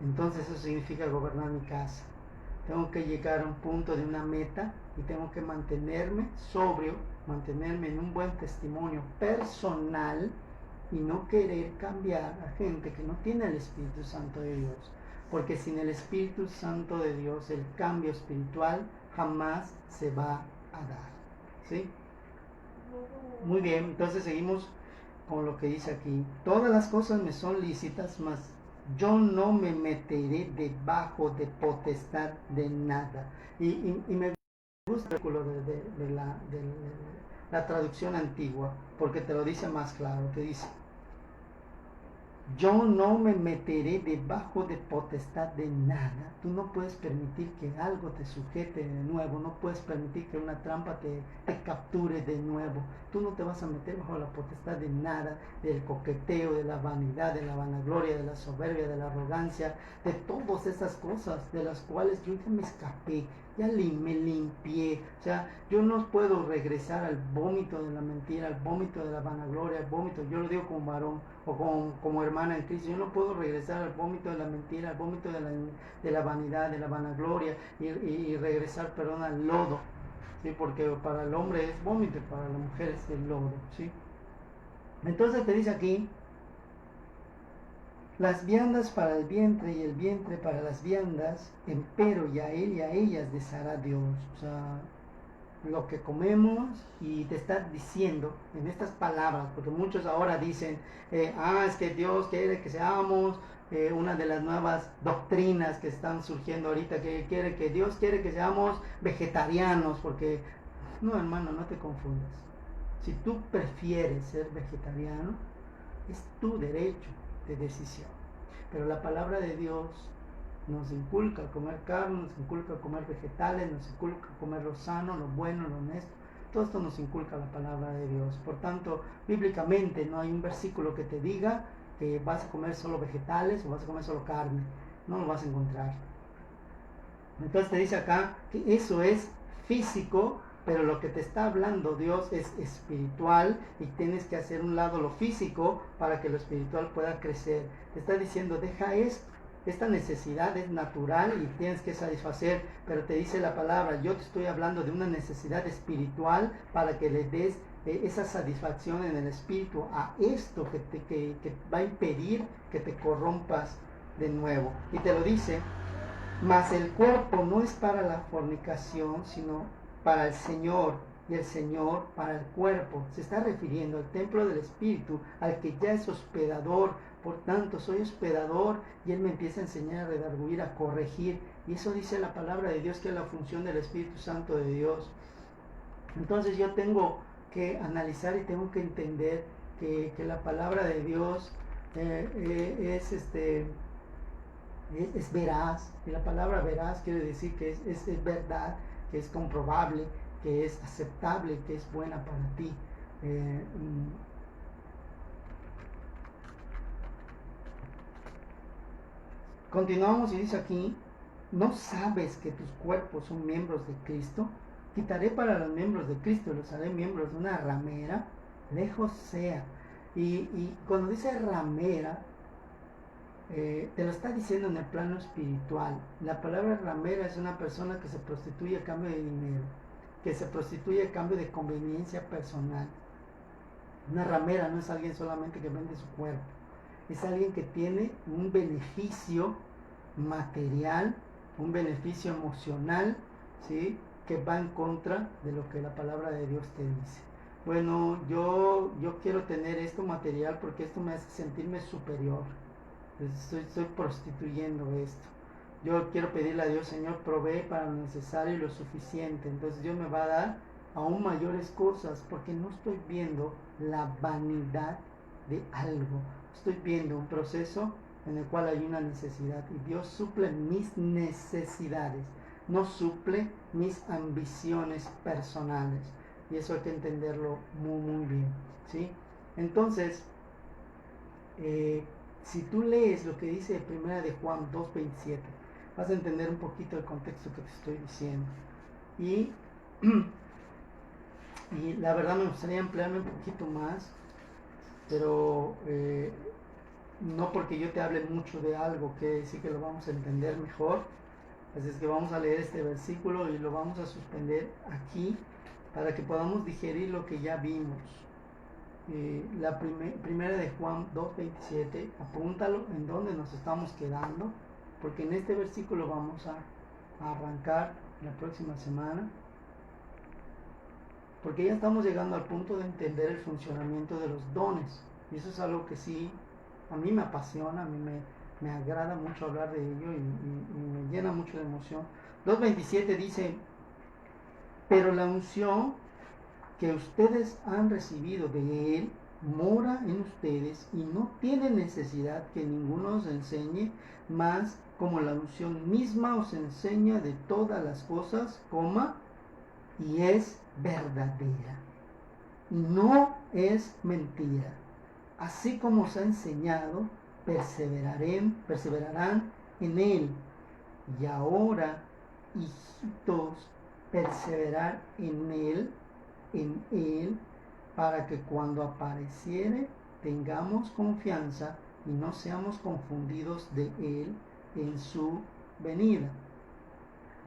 Entonces eso significa gobernar mi casa. Tengo que llegar a un punto de una meta y tengo que mantenerme sobrio, mantenerme en un buen testimonio personal y no querer cambiar a gente que no tiene el Espíritu Santo de Dios. Porque sin el Espíritu Santo de Dios el cambio espiritual jamás se va a dar. ¿Sí? Muy bien, entonces seguimos con lo que dice aquí. Todas las cosas me son lícitas, mas yo no me meteré debajo de potestad de nada. Y me gusta el versículo de la traducción antigua, porque te lo dice más claro. Te dice: yo no me meteré debajo de potestad de nada. Tú no puedes permitir que algo te sujete de nuevo. No puedes permitir que una trampa te capture de nuevo. Tú no te vas a meter bajo la potestad de nada, del coqueteo, de la vanidad, de la vanagloria, de la soberbia, de la arrogancia, de todas esas cosas de las cuales yo ya me escapé, ya me limpié. O sea, yo no puedo regresar al vómito de la mentira, al vómito de la vanagloria, al vómito, yo lo digo como varón o como hermana en Cristo, yo no puedo regresar al vómito de la mentira, al vómito de la vanidad, de la vanagloria y regresar, perdón, al lodo, ¿sí? Porque para el hombre es vómito, para la mujer es el lodo, ¿sí? Entonces te dice aquí: las viandas para el vientre y el vientre para las viandas, empero y a él y a ellas deshará Dios. O sea, lo que comemos, y te está diciendo en estas palabras, porque muchos ahora dicen, es que Dios quiere que seamos, una de las nuevas doctrinas que están surgiendo ahorita, que Dios quiere que seamos vegetarianos, porque no, hermano, no te confundas. Si tú prefieres ser vegetariano, es tu derecho de decisión, pero la palabra de Dios nos inculca comer carne, nos inculca comer vegetales, nos inculca comer lo sano, lo bueno, lo honesto. Todo esto nos inculca la palabra de Dios. Por tanto, bíblicamente no hay un versículo que te diga que vas a comer solo vegetales o vas a comer solo carne. No lo vas a encontrar. Entonces te dice acá que eso es físico, pero lo que te está hablando Dios es espiritual, y tienes que hacer un lado lo físico para que lo espiritual pueda crecer. Te está diciendo: deja esto. Esta necesidad es natural y tienes que satisfacer, pero te dice la palabra: yo te estoy hablando de una necesidad espiritual para que le des esa satisfacción en el espíritu a esto que va a impedir que te corrompas de nuevo. Y te lo dice, mas el cuerpo no es para la fornicación, sino para el Señor, y el Señor para el cuerpo. Se está refiriendo al templo del Espíritu, al que ya es hospedador. Por tanto, soy hospedador, y Él me empieza a enseñar, a redarguir, a corregir. Y eso dice la palabra de Dios, que es la función del Espíritu Santo de Dios. Entonces yo tengo que analizar y tengo que entender que la palabra de Dios es veraz. Y la palabra veraz quiere decir que es verdad, que es comprobable, que es aceptable, que es buena para ti. Continuamos y dice aquí, ¿no sabes que tus cuerpos son miembros de Cristo? Quitaré para los miembros de Cristo y los haré miembros de una ramera, lejos sea. Y cuando dice ramera, te lo está diciendo en el plano espiritual. La palabra ramera es una persona que se prostituye a cambio de dinero, que se prostituye a cambio de conveniencia personal. Una ramera no es alguien solamente que vende su cuerpo, es alguien que tiene un beneficio material, un beneficio emocional, ¿sí?, que va en contra de lo que la palabra de Dios te dice. Bueno, yo quiero tener esto material porque esto me hace sentirme superior. Estoy prostituyendo esto. Yo quiero pedirle a Dios, Señor, provee para lo necesario y lo suficiente. Entonces Dios me va a dar aún mayores cosas, porque no estoy viendo la vanidad de algo. Estoy viendo un proceso en el cual hay una necesidad, y Dios suple mis necesidades, no suple mis ambiciones personales. Y eso hay que entenderlo muy, muy bien, ¿sí? Entonces, si tú lees lo que dice primera de Juan 2:27, vas a entender un poquito el contexto que te estoy diciendo. Y la verdad me gustaría emplearme un poquito más, pero no porque yo te hable mucho de algo quiere decir que lo vamos a entender mejor. Así es que vamos a leer este versículo y lo vamos a suspender aquí para que podamos digerir lo que ya vimos. La primera de Juan 2:27, apúntalo en donde nos estamos quedando, porque en este versículo vamos a arrancar la próxima semana, porque ya estamos llegando al punto de entender el funcionamiento de los dones, y eso es algo que sí a mí me apasiona, a mí me agrada mucho hablar de ello, y me llena mucho de emoción. 2:27 dice, pero la unción que ustedes han recibido de Él mora en ustedes, y no tienen necesidad que ninguno os enseñe, más como la unción misma os enseña de todas las cosas, y es verdadera, y no es mentira. Así como os ha enseñado, perseverarán en Él. Y ahora, hijitos, perseverar en Él, para que cuando apareciere tengamos confianza y no seamos confundidos de Él en su venida.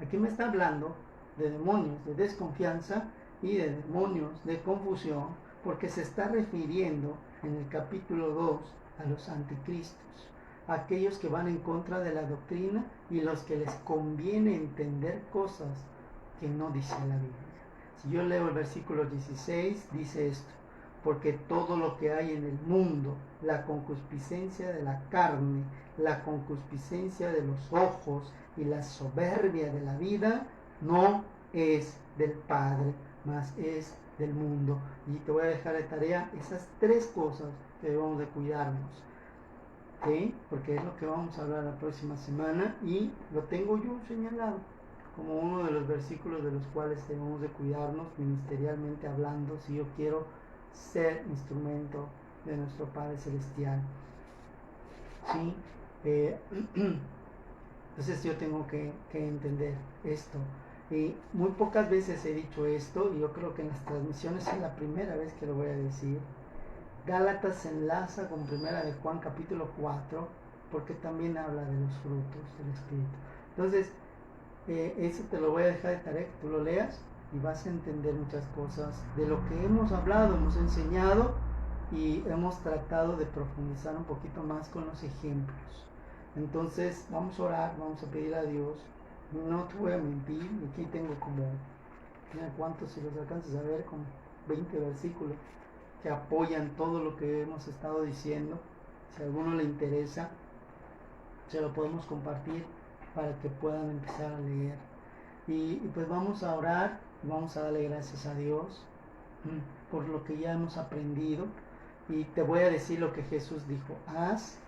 Aquí me está hablando de demonios de desconfianza y de demonios de confusión, porque se está refiriendo en el capítulo 2 a los anticristos, aquellos que van en contra de la doctrina y los que les conviene entender cosas que no dice la Biblia. Si yo leo el versículo 16, dice esto: porque todo lo que hay en el mundo, la concupiscencia de la carne, la concupiscencia de los ojos y la soberbia de la vida, no es del Padre, mas es del mundo. Y te voy a dejar de tarea esas tres cosas que debemos de cuidarnos, ¿sí? Porque es lo que vamos a hablar la próxima semana, y lo tengo yo señalado como uno de los versículos de los cuales debemos de cuidarnos ministerialmente hablando, si yo quiero ser instrumento de nuestro Padre Celestial, ¿sí? Entonces yo tengo que entender esto. Y muy pocas veces he dicho esto, y yo creo que en las transmisiones es la primera vez que lo voy a decir. Gálatas se enlaza con primera de Juan capítulo 4, porque también habla de los frutos del Espíritu. Entonces, eso te lo voy a dejar de tarea, que tú lo leas y vas a entender muchas cosas de lo que hemos hablado, hemos enseñado, y hemos tratado de profundizar un poquito más con los ejemplos. Entonces vamos a orar, vamos a pedir a Dios. No te voy a mentir, aquí tengo como, mira cuántos, si los alcanzas a ver, como 20 versículos que apoyan todo lo que hemos estado diciendo. Si a alguno le interesa, se lo podemos compartir para que puedan empezar a leer. Y pues vamos a orar, vamos a darle gracias a Dios por lo que ya hemos aprendido. Y te voy a decir lo que Jesús dijo: haz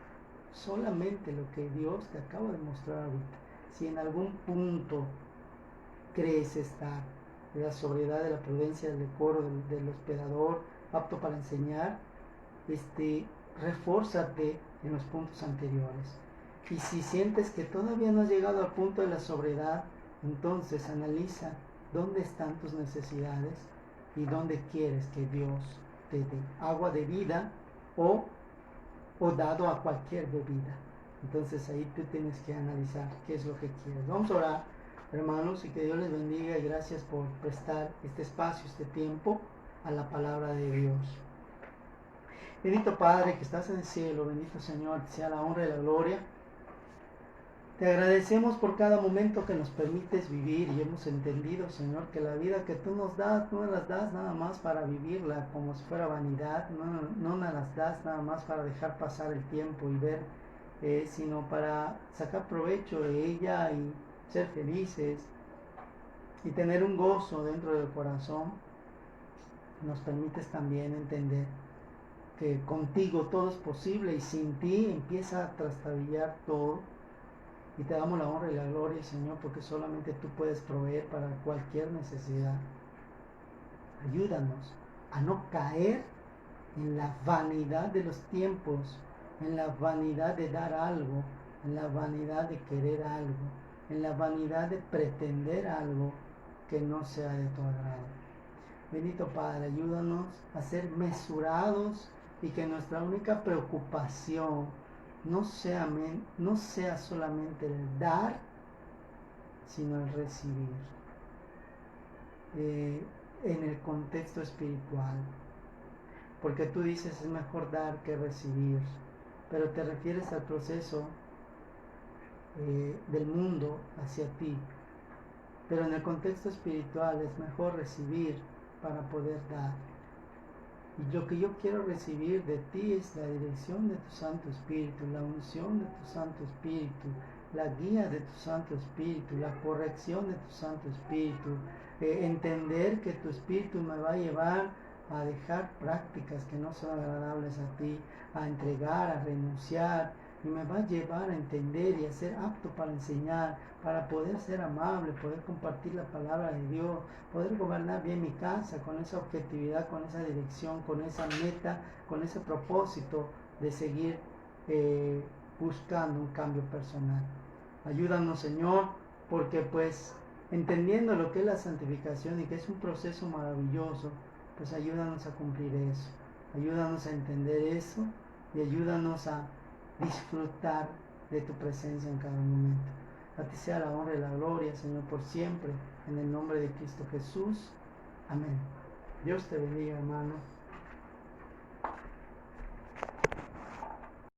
solamente lo que Dios te acaba de mostrar ahorita. Si en algún punto crees estar de la sobriedad, de la prudencia, del decoro, del hospedador, apto para enseñar, refórzate en los puntos anteriores. Y si sientes que todavía no has llegado al punto de la sobriedad, entonces analiza dónde están tus necesidades y dónde quieres que Dios te dé agua de vida o dado a cualquier bebida. Entonces ahí tú tienes que analizar qué es lo que quieres. Vamos a orar, hermanos, y que Dios les bendiga, y gracias por prestar este espacio, este tiempo a la palabra de Dios. Bendito Padre que estás en el cielo, bendito Señor, sea la honra y la gloria. Te agradecemos por cada momento que nos permites vivir, y hemos entendido, Señor, que la vida que tú nos das, no nos las das nada más para vivirla como si fuera vanidad, no nos las das nada más para dejar pasar el tiempo y ver, sino para sacar provecho de ella y ser felices y tener un gozo dentro del corazón. Nos permites también entender que contigo todo es posible y sin ti empieza a trastabillar todo. Y te damos la honra y la gloria, Señor, porque solamente tú puedes proveer para cualquier necesidad. Ayúdanos a no caer en la vanidad de los tiempos, en la vanidad de dar algo, en la vanidad de querer algo, en la vanidad de pretender algo que no sea de tu agrado. Bendito Padre, ayúdanos a ser mesurados y que nuestra única preocupación no sea solamente el dar, sino el recibir. En el contexto espiritual, porque tú dices es mejor dar que recibir, pero te refieres al proceso del mundo hacia ti. Pero en el contexto espiritual es mejor recibir para poder dar. Y lo que yo quiero recibir de ti es la dirección de tu Santo Espíritu, la unción de tu Santo Espíritu, la guía de tu Santo Espíritu, la corrección de tu Santo Espíritu, entender que tu Espíritu me va a llevar a dejar prácticas que no son agradables a ti, a entregar, a renunciar, y me va a llevar a entender y a ser apto para enseñar, para poder ser amable, poder compartir la palabra de Dios, poder gobernar bien mi casa con esa objetividad, con esa dirección, con esa meta, con ese propósito de seguir buscando un cambio personal. Ayúdanos, Señor, porque pues entendiendo lo que es la santificación y que es un proceso maravilloso, pues ayúdanos a cumplir eso, ayúdanos a entender eso y ayúdanos a disfrutar de tu presencia en cada momento. A ti sea la honra y la gloria, Señor, por siempre, en el nombre de Cristo Jesús. Amén. Dios te bendiga, hermano.